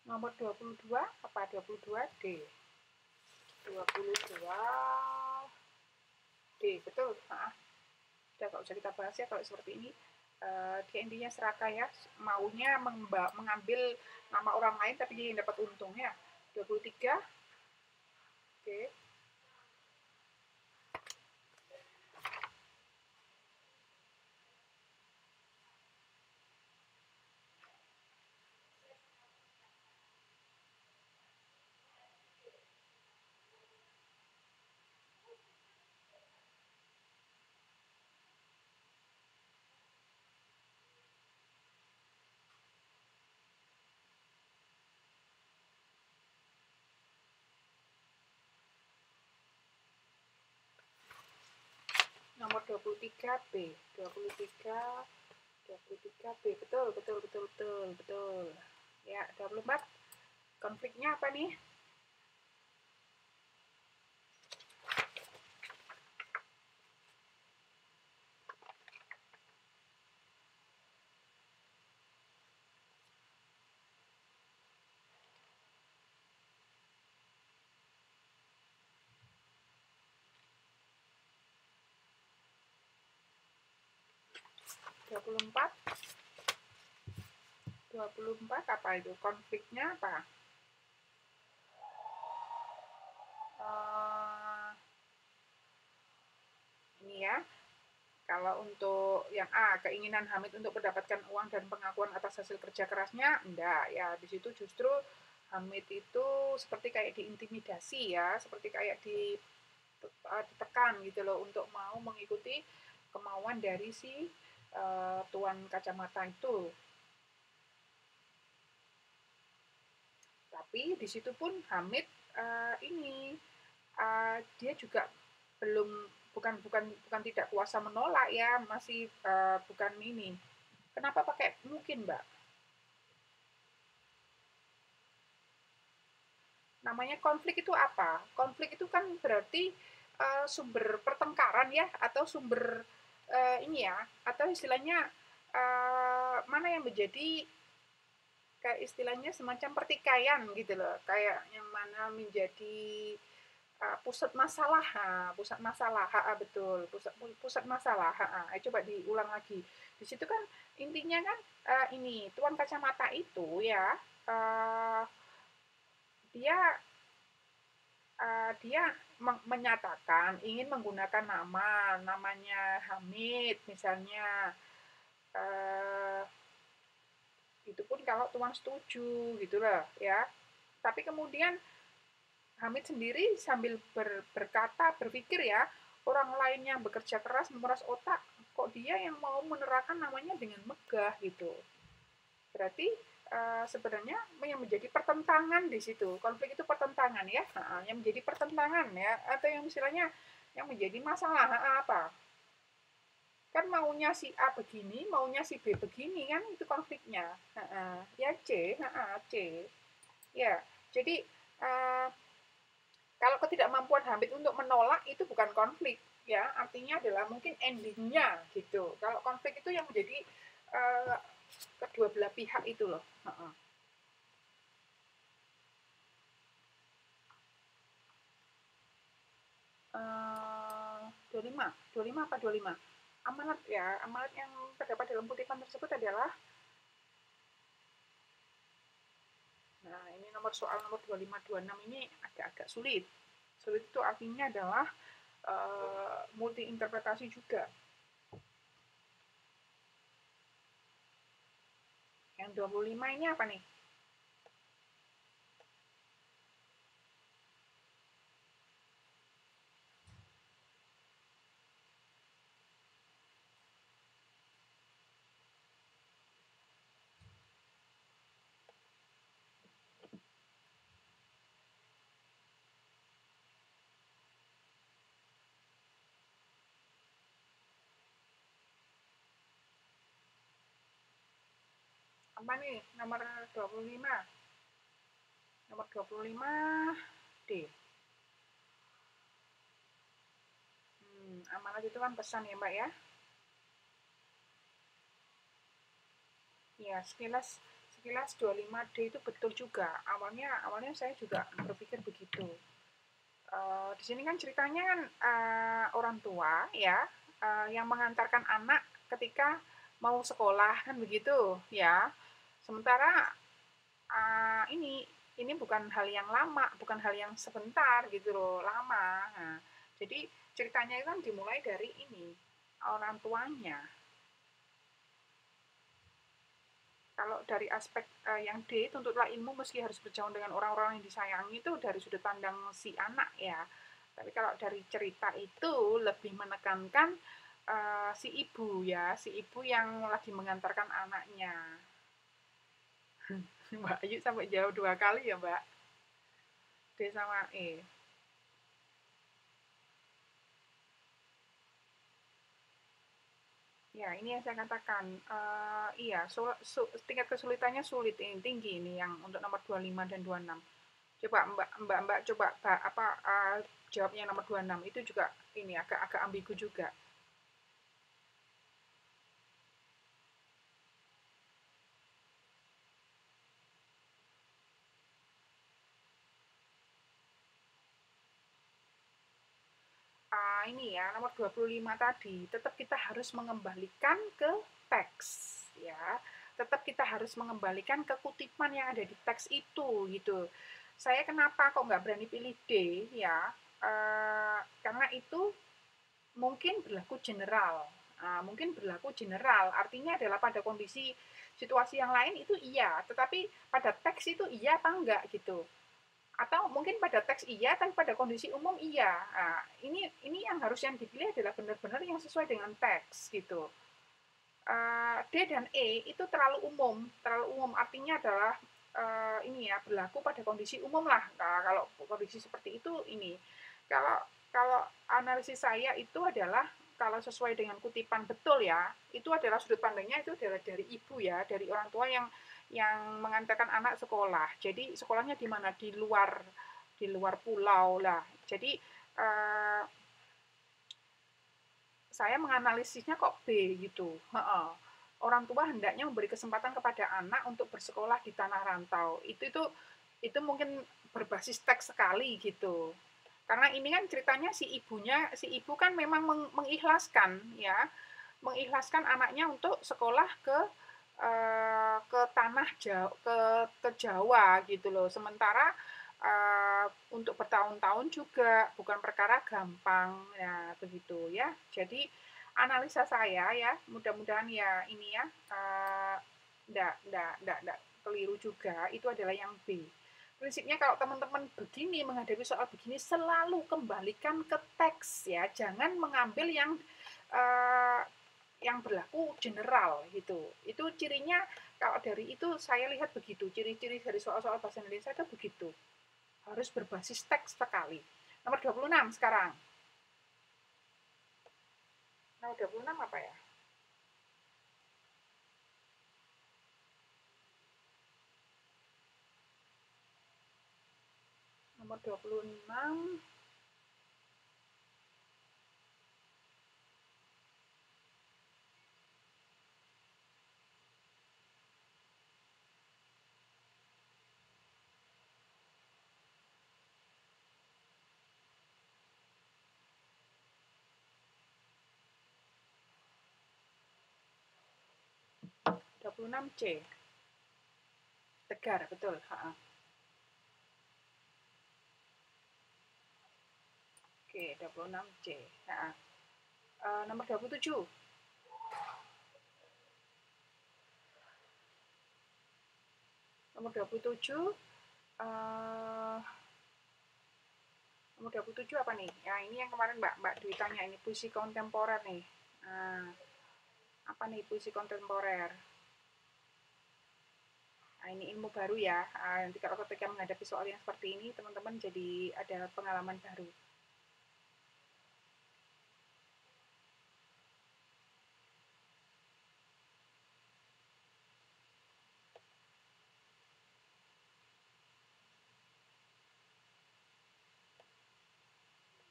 Nomor 22 apa? 22D. 22D, betul. Udah gak usah kita bahas ya kalau seperti ini. Dia intinya serakah ya, maunya mengambil nama orang lain tapi dia yang dapat untung ya. 23. Oke. Nomor 23B. 23B. Betul, betul, betul, betul, betul. Ya, 24. Konfliknya apa nih? Dua puluh empat apa itu? Konfliknya apa? Ini ya. Kalau untuk yang A, keinginan Hamid untuk mendapatkan uang dan pengakuan atas hasil kerja kerasnya, enggak ya. Di situ justru Hamid itu seperti kayak diintimidasi ya, seperti kayak ditekan gitu loh untuk mau mengikuti kemauan dari si tuan kacamata itu. Tapi di situ pun Hamid dia juga belum bukan bukan bukan tidak kuasa menolak ya, masih bukan ini. Kenapa pakai mungkin, Mbak? Namanya konflik itu apa? Konflik itu kan berarti sumber pertengkaran ya, atau sumber ini ya, atau istilahnya mana yang menjadi kayak istilahnya semacam pertikaian gitu loh, kayak yang mana menjadi pusat masalah, pusat masalah, betul, pusat masalah, coba diulang lagi. Di situ kan intinya kan ini tuan kacamata itu ya, uh, dia dia menyatakan ingin menggunakan namanya Hamid misalnya, uh, itu pun kalau tuan setuju gitu loh ya. Tapi kemudian Hamid sendiri sambil berkata, berpikir ya, orang lain yang bekerja keras memeras otak, kok dia yang mau menerapkan namanya dengan megah gitu. Berarti sebenarnya yang menjadi pertentangan di situ, konflik itu pertentangan ya, yang menjadi pertentangan ya, atau yang istilahnya yang menjadi masalah apa? Kan maunya si A begini, maunya si B begini kan, itu konfliknya. Ya C, C. Ya, jadi uh, kalau ketidakmampuan Hamid untuk menolak itu bukan konflik, ya artinya adalah mungkin endingnya gitu. Kalau konflik itu yang menjadi uh, kedua belah pihak itu loh. 25, 25 apa 25? Amanat ya, amanat yang terdapat dalam kutipan tersebut adalah, nah ini soal nomor 25, 26 ini agak-agak sulit. Sulit itu artinya adalah multi interpretasi juga. Yang 25 ini apa nih? Apa nih? Nomor 25. Nomor 25 D. Amanat itu kan pesan ya, Mbak ya. Ya, sekilas 25D itu betul juga. Awalnya saya juga berpikir begitu. Di sini kan ceritanya kan orang tua ya yang mengantarkan anak ketika mau sekolah kan begitu ya. Sementara ini bukan hal yang lama, bukan hal yang sebentar gitu loh, lama. Nah, jadi ceritanya itu kan dimulai dari ini orang tuanya. Kalau dari aspek yang D, tuntutlah ilmu meski harus berjauh dengan orang-orang yang disayangi, itu dari sudut pandang si anak ya. Tapi kalau dari cerita itu lebih menekankan si ibu ya, si ibu yang lagi mengantarkan anaknya. Mbak Ayu sampai jauh 2 kali ya, Mbak. D sama E. Ya, ini yang saya katakan. Iya, tingkat kesulitannya sulit ini, tinggi ini yang untuk nomor 25 dan 26. Coba Mbak coba apa jawabnya nomor 26. Itu juga ini agak ambigu juga. Ini ya, nomor 25 tadi, tetap kita harus mengembalikan ke teks ya. Tetap kita harus mengembalikan ke kutipan yang ada di teks itu gitu. Saya kenapa kok nggak berani pilih D ya? Karena itu mungkin berlaku general. Mungkin berlaku general, artinya adalah pada kondisi situasi yang lain itu iya, tetapi pada teks itu iya apa enggak gitu. Atau mungkin pada teks iya, tapi pada kondisi umum iya. Ini yang harus yang dipilih adalah benar-benar yang sesuai dengan teks gitu. D dan E itu terlalu umum artinya adalah ini ya berlaku pada kondisi umum lah. Nah, kalau kondisi seperti itu ini, kalau kalau analisis saya itu adalah kalau sesuai dengan kutipan betul ya, itu adalah sudut pandangnya itu adalah dari ibu ya, dari orang tua yang mengantarkan anak sekolah. Jadi sekolahnya di mana? Di luar pulau lah. Jadi uh, saya menganalisisnya kok B gitu. Orang tua hendaknya memberi kesempatan kepada anak untuk bersekolah di tanah rantau. Itu mungkin berbasis teks sekali gitu. Karena ini kan ceritanya si ibu kan memang mengikhlaskan ya, mengikhlaskan anaknya untuk sekolah ke tanah Jawa, ke Jawa gitu loh. Sementara untuk bertahun-tahun juga bukan perkara gampang ya begitu ya. Jadi analisa saya ya, mudah-mudahan ya ini ya ndak keliru juga, itu adalah yang B. Prinsipnya kalau teman-teman begini menghadapi soal begini selalu kembalikan ke teks ya, jangan mengambil uh, yang berlaku general gitu. Itu cirinya kalau dari itu saya lihat begitu, ciri-ciri dari soal-soal bahasa Indonesia itu begitu. Harus berbasis teks sekali. Nomor 26 sekarang. Nomor 26 apa ya? Nomor 26 26C. Tegar, betul. Oke, 26C. Nomor 27. Nomor 27 uh, nomor 27 apa nih? Ya, ini yang kemarin Mbak Dwi tanya ini puisi kontemporer nih. Apa nih puisi kontemporer? Ini ilmu baru ya. Nanti kalau ketika menghadapi soal yang seperti ini, teman-teman jadi ada pengalaman baru.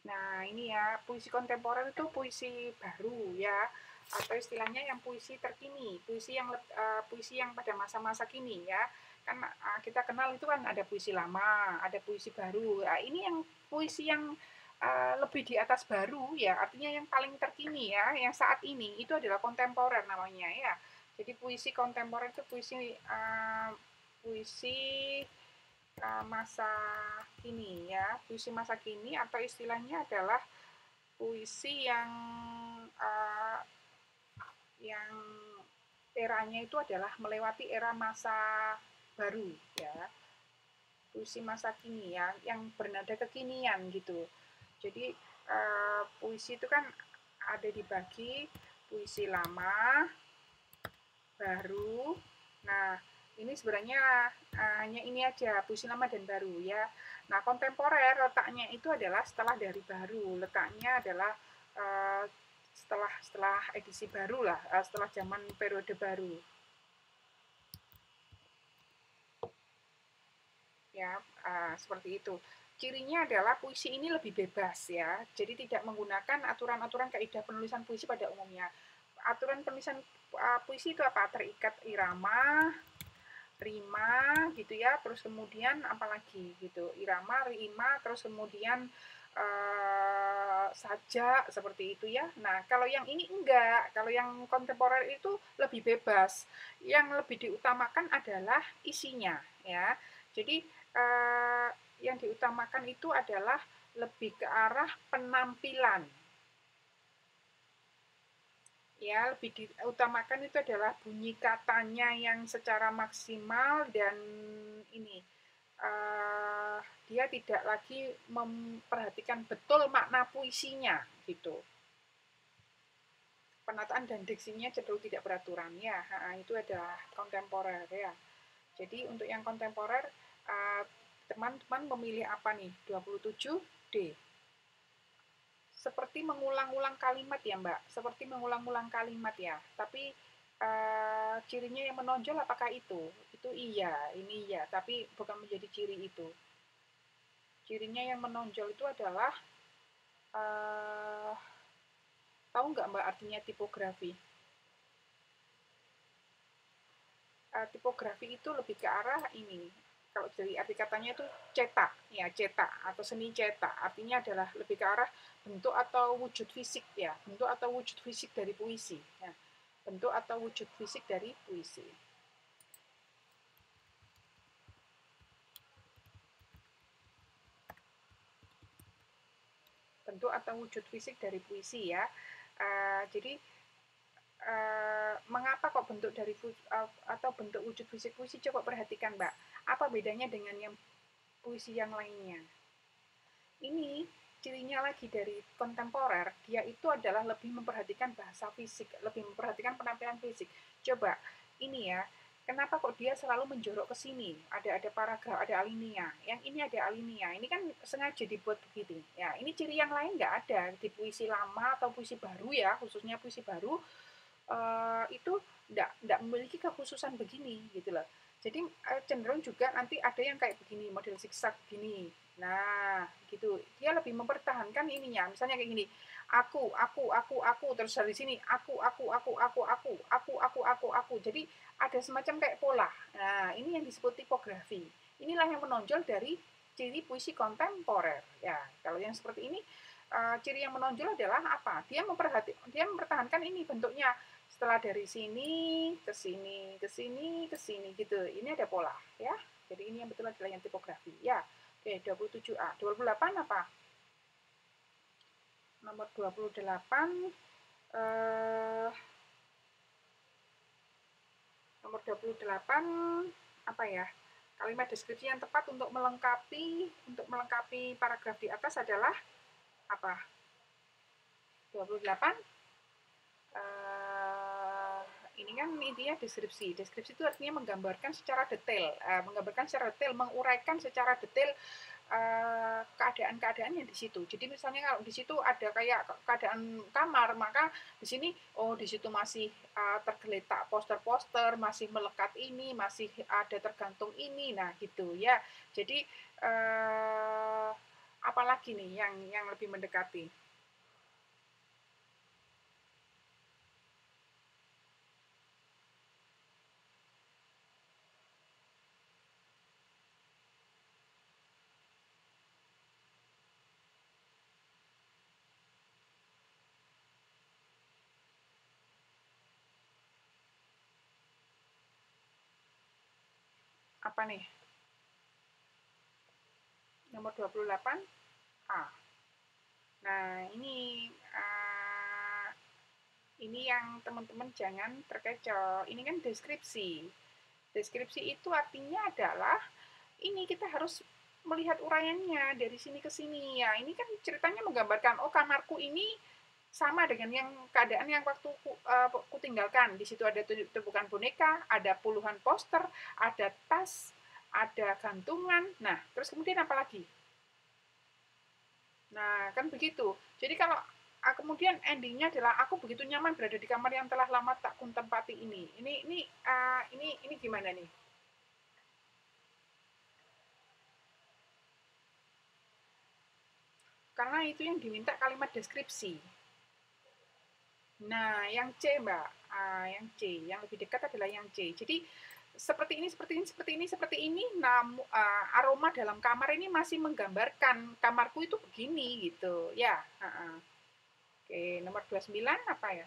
Nah, ini ya, puisi kontemporer itu puisi baru ya, atau istilahnya yang puisi terkini, puisi yang pada masa-masa kini ya. Kan kita kenal itu kan ada puisi lama, ada puisi baru. Nah, ini yang puisi yang lebih di atas baru ya, artinya yang paling terkini ya, yang saat ini itu adalah kontemporer namanya ya. Jadi puisi kontemporer itu puisi masa kini ya, puisi masa kini atau istilahnya adalah puisi uh, yang eranya itu adalah melewati era masa baru ya, puisi masa kini ya, yang bernada kekinian gitu. Jadi puisi itu kan ada dibagi puisi lama, baru. Nah, ini sebenarnya hanya ini aja, puisi lama dan baru ya. Nah, kontemporer letaknya itu adalah setelah dari baru, letaknya adalah uh, setelah edisi baru lah, setelah zaman periode baru. Ya, seperti itu. Cirinya adalah puisi ini lebih bebas ya, jadi tidak menggunakan aturan-aturan kaidah penulisan puisi pada umumnya. Aturan penulisan puisi itu apa? Terikat irama, rima gitu ya, terus kemudian apalagi gitu, irama, rima, terus kemudian sajak seperti itu ya. Nah, kalau yang ini enggak, kalau yang kontemporer itu lebih bebas. Yang lebih diutamakan adalah isinya ya. Jadi yang diutamakan itu adalah lebih ke arah penampilan. Ya, lebih diutamakan itu adalah bunyi katanya yang secara maksimal dan ini uh, dia tidak lagi memperhatikan betul makna puisinya gitu. Penataan dan diksinya cenderung tidak beraturan ya, itu adalah kontemporer ya. Jadi untuk yang kontemporer teman-teman memilih apa nih? 27D. Seperti mengulang-ulang kalimat ya Mbak, seperti mengulang-ulang kalimat ya. Tapi cirinya yang menonjol apakah itu? Itu iya, ini iya, tapi bukan menjadi ciri itu. Cirinya yang menonjol itu adalah uh, tahu nggak Mbak artinya tipografi? Tipografi itu lebih ke arah ini. Kalau dari arti katanya itu cetak, ya cetak atau seni cetak. Artinya adalah lebih ke arah bentuk atau wujud fisik ya, bentuk atau wujud fisik dari puisi. Ya. Bentuk atau wujud fisik dari puisi. Bentuk atau wujud fisik dari puisi ya. Jadi mengapa kok bentuk dari atau bentuk wujud fisik puisi, coba perhatikan Mbak. Apa bedanya dengan yang puisi yang lainnya? Ini cirinya lagi dari kontemporer, dia itu adalah lebih memperhatikan bahasa fisik, lebih memperhatikan penampilan fisik. Coba, ini ya, kenapa kok dia selalu menjorok ke sini? Ada paragraf, ada alinea. Yang ini ada alinea. Ini kan sengaja dibuat begitu. Ya, ini ciri yang lain nggak ada di puisi lama atau puisi baru ya, khususnya puisi baru itu tidak memiliki kekhususan begini gitu loh. Jadi cenderung juga nanti ada yang kayak begini, model zigzag begini. Nah, gitu. Dia lebih mempertahankan ininya. Misalnya kayak gini. Aku, terus dari sini aku. Jadi ada semacam kayak pola. Nah, ini yang disebut tipografi. Inilah yang menonjol dari ciri puisi kontemporer. Ya, kalau yang seperti ini ciri yang menonjol adalah apa? Dia mempertahankan ini bentuknya setelah dari sini ke sini ke sini ke sini gitu. Ini ada pola ya. Jadi ini yang betul adalah yang tipografi ya. Oke, 27A. 28 apa? Nomor 28 eh, nomor 28 apa ya? Kalimat deskripsi yang tepat untuk melengkapi paragraf di atas adalah apa? 28 ini kan intinya deskripsi. Deskripsi itu artinya menggambarkan secara detail, menguraikan secara detail keadaan-keadaan yang di situ. Jadi misalnya kalau di situ ada kayak keadaan kamar, maka di sini di situ masih tergeletak poster-poster, masih melekat ini, masih ada tergantung ini. Nah, gitu ya. Jadi apalagi nih yang lebih mendekati? Apa nih? Nomor 28 A. Nah, ini yang teman-teman jangan terkecoh. Ini kan deskripsi. Deskripsi itu artinya adalah ini kita harus melihat uraiannya dari sini ke sini ya. Ini kan ceritanya menggambarkan kamarku ini sama dengan yang keadaan yang waktu ku tinggalkan. Di situ ada tumpukan boneka, ada puluhan poster, ada tas, ada gantungan. Nah, terus kemudian apa lagi? Nah, kan begitu. Jadi kalau kemudian endingnya adalah aku begitu nyaman berada di kamar yang telah lama tak kuntempati ini. Ini gimana nih? Karena itu yang diminta kalimat deskripsi. Nah, yang C, Mbak. Yang C, yang lebih dekat adalah yang C. Jadi seperti ini, seperti ini, seperti ini, seperti ini. Namun aroma dalam kamar ini masih menggambarkan kamarku itu begini gitu. Ya. Oke, nomor 29 apa ya?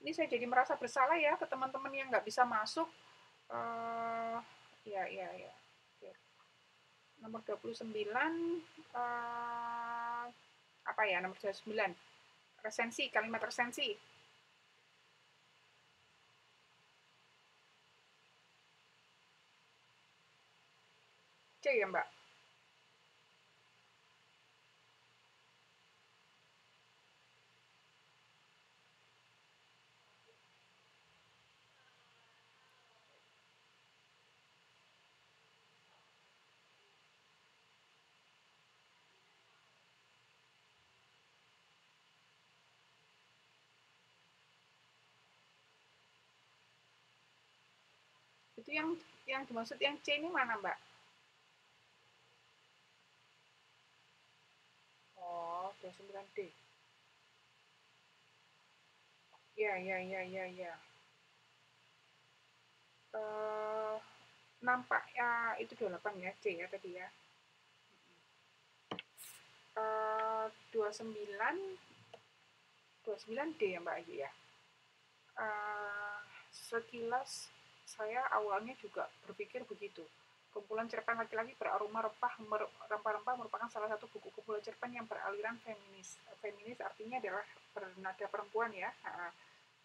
Ini saya jadi merasa bersalah ya ke teman-teman yang nggak bisa masuk. Uh, ya. Oke. Nomor 29 apa ya? Nomor 29 resensi, kalimat resensi. C ya Mbak? Itu yang dimaksud yang C ini mana Mbak? Oh, 29D. Ya, ya, ya, ya, ya. Uh, nampak ya itu 28 ya, C ya tadi ya. 29 D ya Mbak Ayu ya. Sekilas saya awalnya juga berpikir begitu. Kumpulan cerpen laki-laki beraroma rempah-rempah merupakan salah satu buku kumpulan cerpen yang beraliran feminis. Feminis artinya adalah bernada perempuan ya,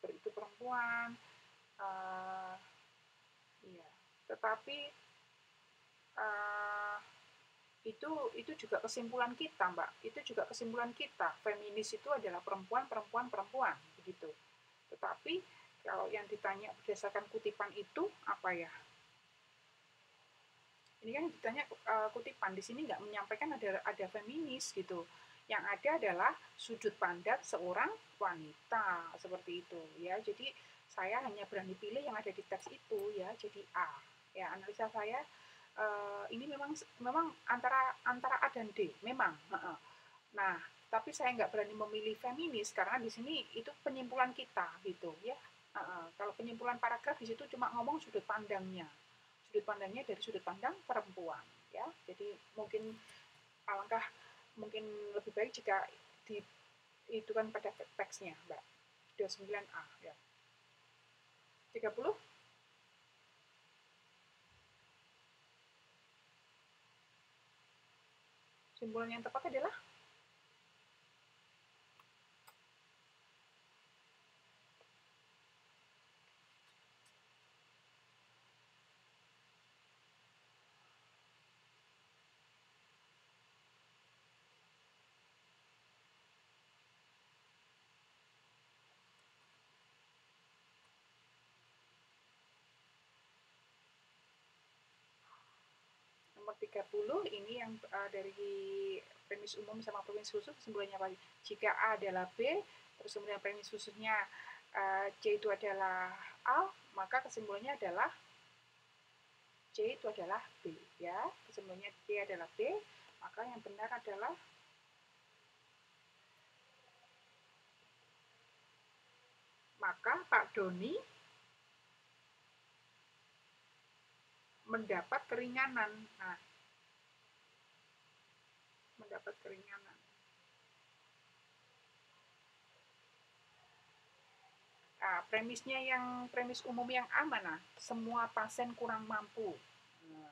beritu perempuan. Iya. Tetapi uh, itu juga kesimpulan kita, Mbak. Itu juga kesimpulan kita. Feminis itu adalah perempuan, perempuan, perempuan, begitu. Tetapi kalau yang ditanya berdasarkan kutipan itu apa ya? Ini kan ditanya kutipan, di sini nggak menyampaikan ada feminis gitu. Yang ada adalah sudut pandang seorang wanita seperti itu ya. Jadi saya hanya berani pilih yang ada di teks itu ya. Jadi A. Ya analisa saya ini memang antara A dan D memang. Nah tapi saya nggak berani memilih feminis karena di sini itu penyimpulan kita gitu ya. Kalau penyimpulan paragraf di situ cuma ngomong sudut pandangnya dari sudut pandang perempuan ya. Jadi mungkin alangkah mungkin lebih baik jika di itu kan pada teksnya Mbak. 29A ya. 30 simpulan yang tepat adalah nomor 30 ini yang dari premis umum sama premis khusus kesimpulannya apa? Jika A adalah B, terus kemudian premis khususnya C itu adalah A, maka kesimpulannya adalah C itu adalah B ya. Kesimpulannya C adalah B, maka yang benar adalah maka Pak Doni mendapat keringanan. Nah, mendapat keringanan. Nah, premis umum yang amanah, semua pasien kurang mampu. Nah,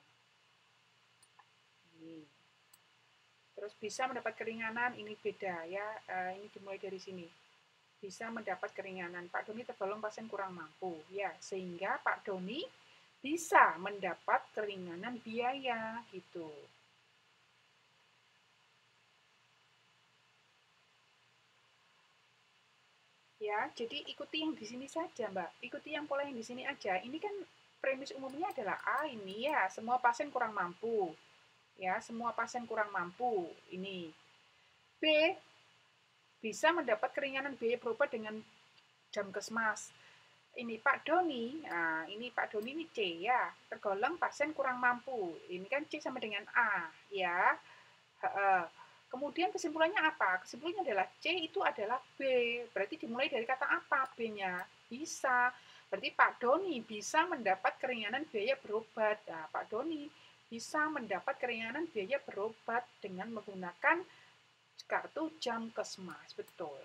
ini. Terus bisa mendapat keringanan, ini beda ya. Ini dimulai dari sini. Bisa mendapat keringanan. Pak Doni tergolong pasien kurang mampu, ya. Sehingga Pak Doni bisa mendapat keringanan biaya gitu. Ya, jadi ikuti yang di sini saja, Mbak. Ikuti yang pola yang di sini aja. Ini kan premis umumnya adalah A ini ya, semua pasien kurang mampu. Ya, semua pasien kurang mampu. Ini. B, bisa mendapat keringanan biaya berobat dengan Jamkesmas. Ini Pak Doni, nah ini Pak Doni ini C ya, tergolong pasien kurang mampu. Ini kan C sama dengan A ya. Kemudian kesimpulannya apa? Kesimpulannya adalah C itu adalah B. Berarti dimulai dari kata apa B-nya? Bisa. Berarti Pak Doni bisa mendapat keringanan biaya berobat. Nah, Pak Doni bisa mendapat keringanan biaya berobat dengan menggunakan kartu Jamkesmas. Betul.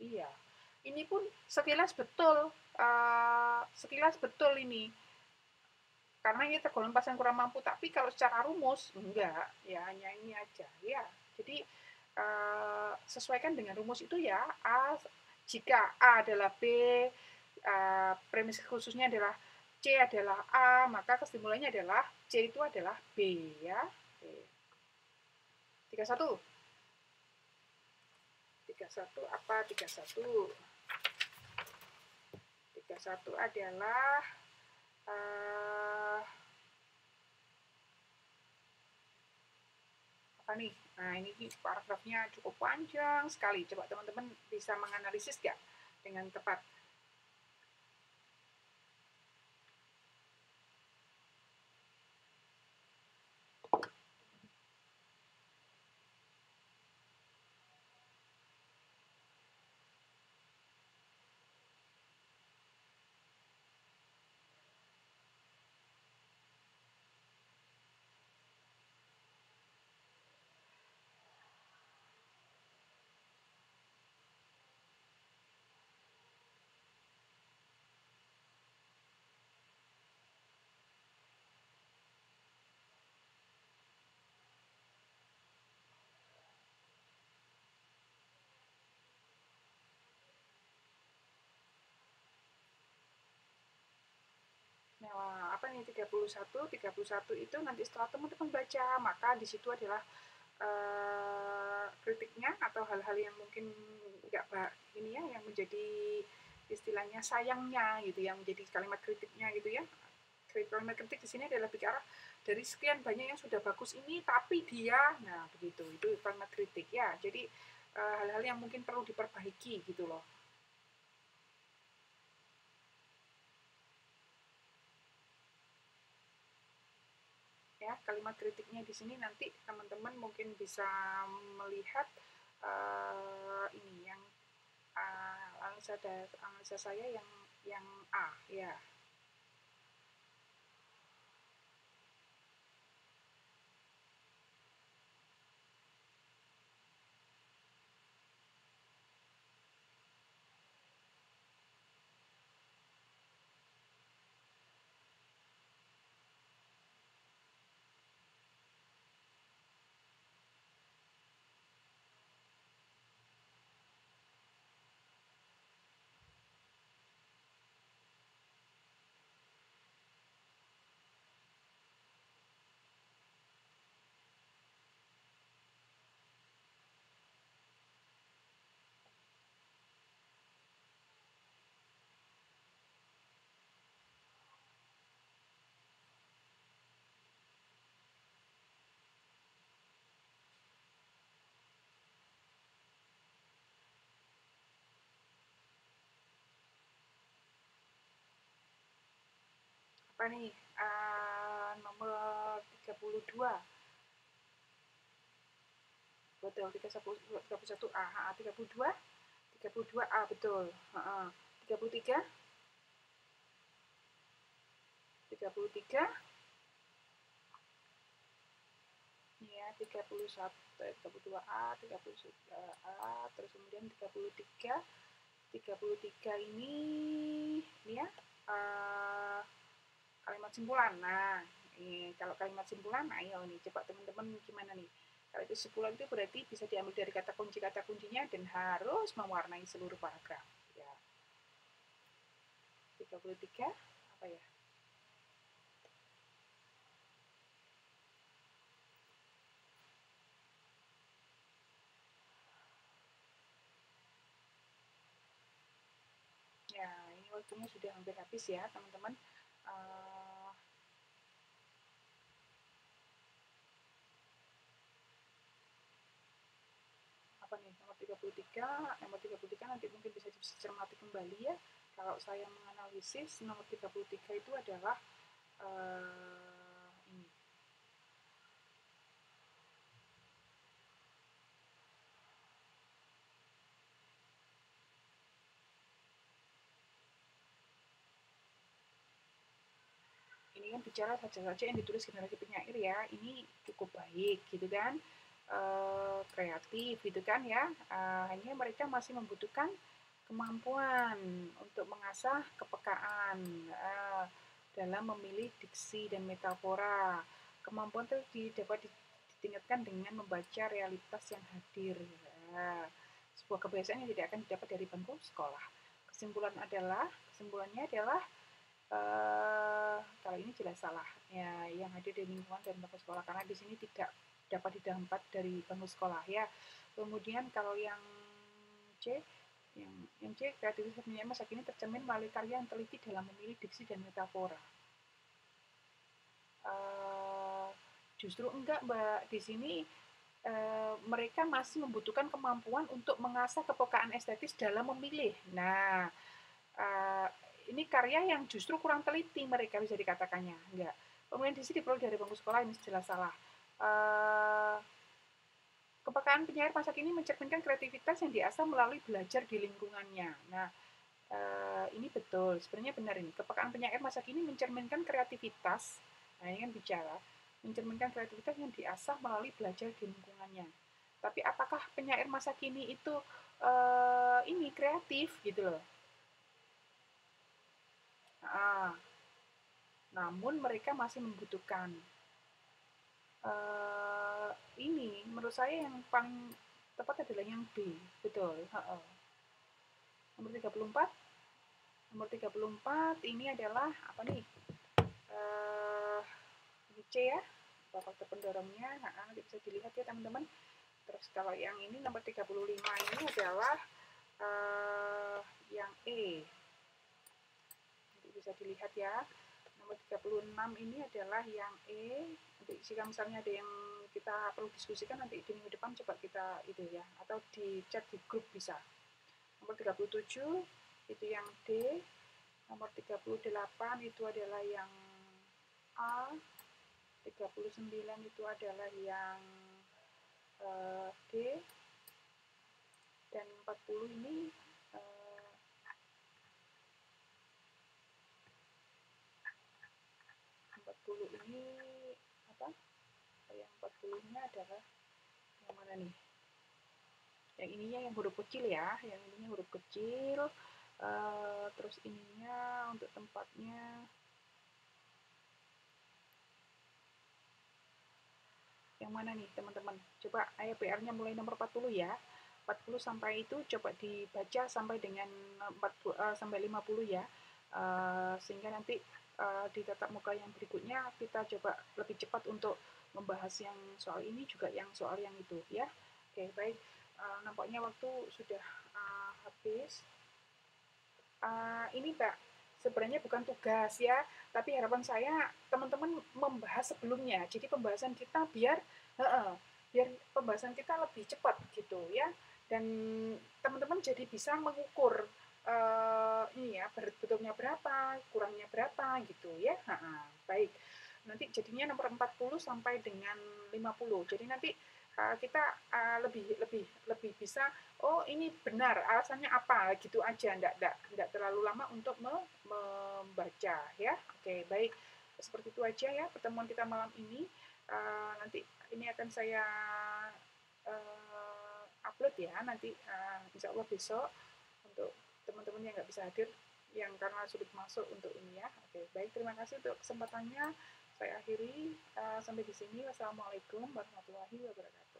Iya. Ini pun sekilas betul. Sekilas betul ini karena ini tergolong pasien kurang mampu, tapi kalau secara rumus enggak, ya hanya ini aja ya. Jadi sesuaikan dengan rumus itu ya. Jika A adalah B, premis khususnya adalah C adalah A, maka kesimpulannya adalah C itu adalah B ya. Oke. 31. 31 apa 31? 31 adalah apa nih? Nah, ini paragrafnya cukup panjang sekali. Coba teman-teman bisa menganalisis nggak dengan tepat? Nah, apa nih 31? 31 itu nanti setelah teman-teman baca, maka di situ adalah kritiknya atau hal-hal yang mungkin nggak ini ya, yang menjadi istilahnya sayangnya gitu, yang menjadi kalimat kritiknya gitu ya. Kalimat kritik di sini adalah bicara dari sekian banyak yang sudah bagus ini, tapi dia, nah begitu, itu kalimat kritik ya. Jadi hal-hal yang mungkin perlu diperbaiki gitu loh. Ya, kalimat kritiknya di sini nanti teman-teman mungkin bisa melihat ini yang analisa saya yang A ya. Apa nih? Nomor 32. Betul, 31 A, 32, 32 A betul. 33, 33, ya 31, 32 A, 31 A, terus kemudian 33, 33 ini ya kalimat simpulan. Nah, kalau kalimat simpulan, ayo nih coba teman-teman gimana nih? Kalau itu simpulan itu berarti bisa diambil dari kata kuncinya dan harus mewarnai seluruh paragraf. Ya. 33 apa ya? Ya, ini waktunya sudah hampir habis ya, teman-teman. Apa nih, nomor 33, nomor 33 nanti mungkin bisa dicermati kembali ya. Kalau saya menganalisis, nomor 33 itu adalah ini. Ini kan bicara saja-saja yang ditulis generasi penyair ya, ini cukup baik gitu kan, kreatif gitu kan ya, hanya mereka masih membutuhkan kemampuan untuk mengasah kepekaan dalam memilih diksi dan metafora. Kemampuan itu dapat ditingkatkan dengan membaca realitas yang hadir. Sebuah kebiasaan yang tidak akan didapat dari bangku sekolah. Kesimpulannya adalah Kalau ini jelas salah ya, yang hadir di lingkungan dan bangku sekolah, karena di sini tidak dapat didapat dari bangku sekolah ya. Kemudian kalau yang C, yang C, kreativitas penyair masa kini tercermin melalui karya yang teliti dalam memilih diksi dan metafora. Justru enggak, Mbak. Di sini mereka masih membutuhkan kemampuan untuk mengasah kepekaan estetis dalam memilih. Nah, ini karya yang justru kurang teliti mereka bisa dikatakannya. Enggak. Kemudian di sini diperoleh dari bangku sekolah, ini jelas salah. Kepekaan penyair masa kini mencerminkan kreativitas yang diasah melalui belajar di lingkungannya. Nah, ini betul, sebenarnya benar ini. Kepekaan penyair masa kini mencerminkan kreativitas, nah ini kan bicara, mencerminkan kreativitas yang diasah melalui belajar di lingkungannya. Tapi apakah penyair masa kini itu ini kreatif gitu loh? Nah, namun mereka masih membutuhkan ini. Menurut saya yang paling tepat adalah yang B, betul. Nomor 34, nomor 34 ini adalah apa nih? Ini C ya, faktor pendorongnya. Nah, nanti bisa dilihat ya teman-teman. Terus kalau yang ini nomor 35 ini adalah yang E. Nanti bisa dilihat ya. Nomor 36 ini adalah yang E. Nanti jika misalnya ada yang kita perlu diskusikan nanti di minggu depan coba kita itu ya, atau di chat di grup bisa. Nomor 37 itu yang D. Nomor 38 itu adalah yang A. 39 itu adalah yang D. Dan 40 ini 40 ini apa? Yang 40-nya adalah yang mana nih? Yang ininya yang huruf kecil ya, yang ininya huruf kecil. Terus ininya untuk tempatnya yang mana nih teman-teman? Coba ayo PR-nya mulai nomor 40 ya. 40 sampai itu coba dibaca sampai dengan 40, sampai 50 ya. Sehingga nanti di tatap muka yang berikutnya kita coba lebih cepat untuk membahas yang soal ini juga yang soal yang itu ya. Oke, baik. Nampaknya waktu sudah habis. Ini Mbak, sebenarnya bukan tugas ya, tapi harapan saya teman-teman membahas sebelumnya. Jadi pembahasan kita biar pembahasan kita lebih cepat gitu ya. Dan teman-teman jadi bisa mengukur ini ya, bentuknya berapa, kurangnya berapa gitu ya. Baik. Nanti jadinya nomor 40 sampai dengan 50. Jadi nanti kita lebih bisa, oh ini benar alasannya apa gitu aja, enggak terlalu lama untuk membaca ya. Oke, baik, seperti itu aja ya pertemuan kita malam ini. Nanti ini akan saya upload ya nanti, insya Allah besok, untuk teman-teman yang nggak bisa hadir yang karena sulit masuk untuk ini ya. Oke, baik, terima kasih untuk kesempatannya. Saya akhiri sampai di sini. Wassalamualaikum warahmatullahi wabarakatuh.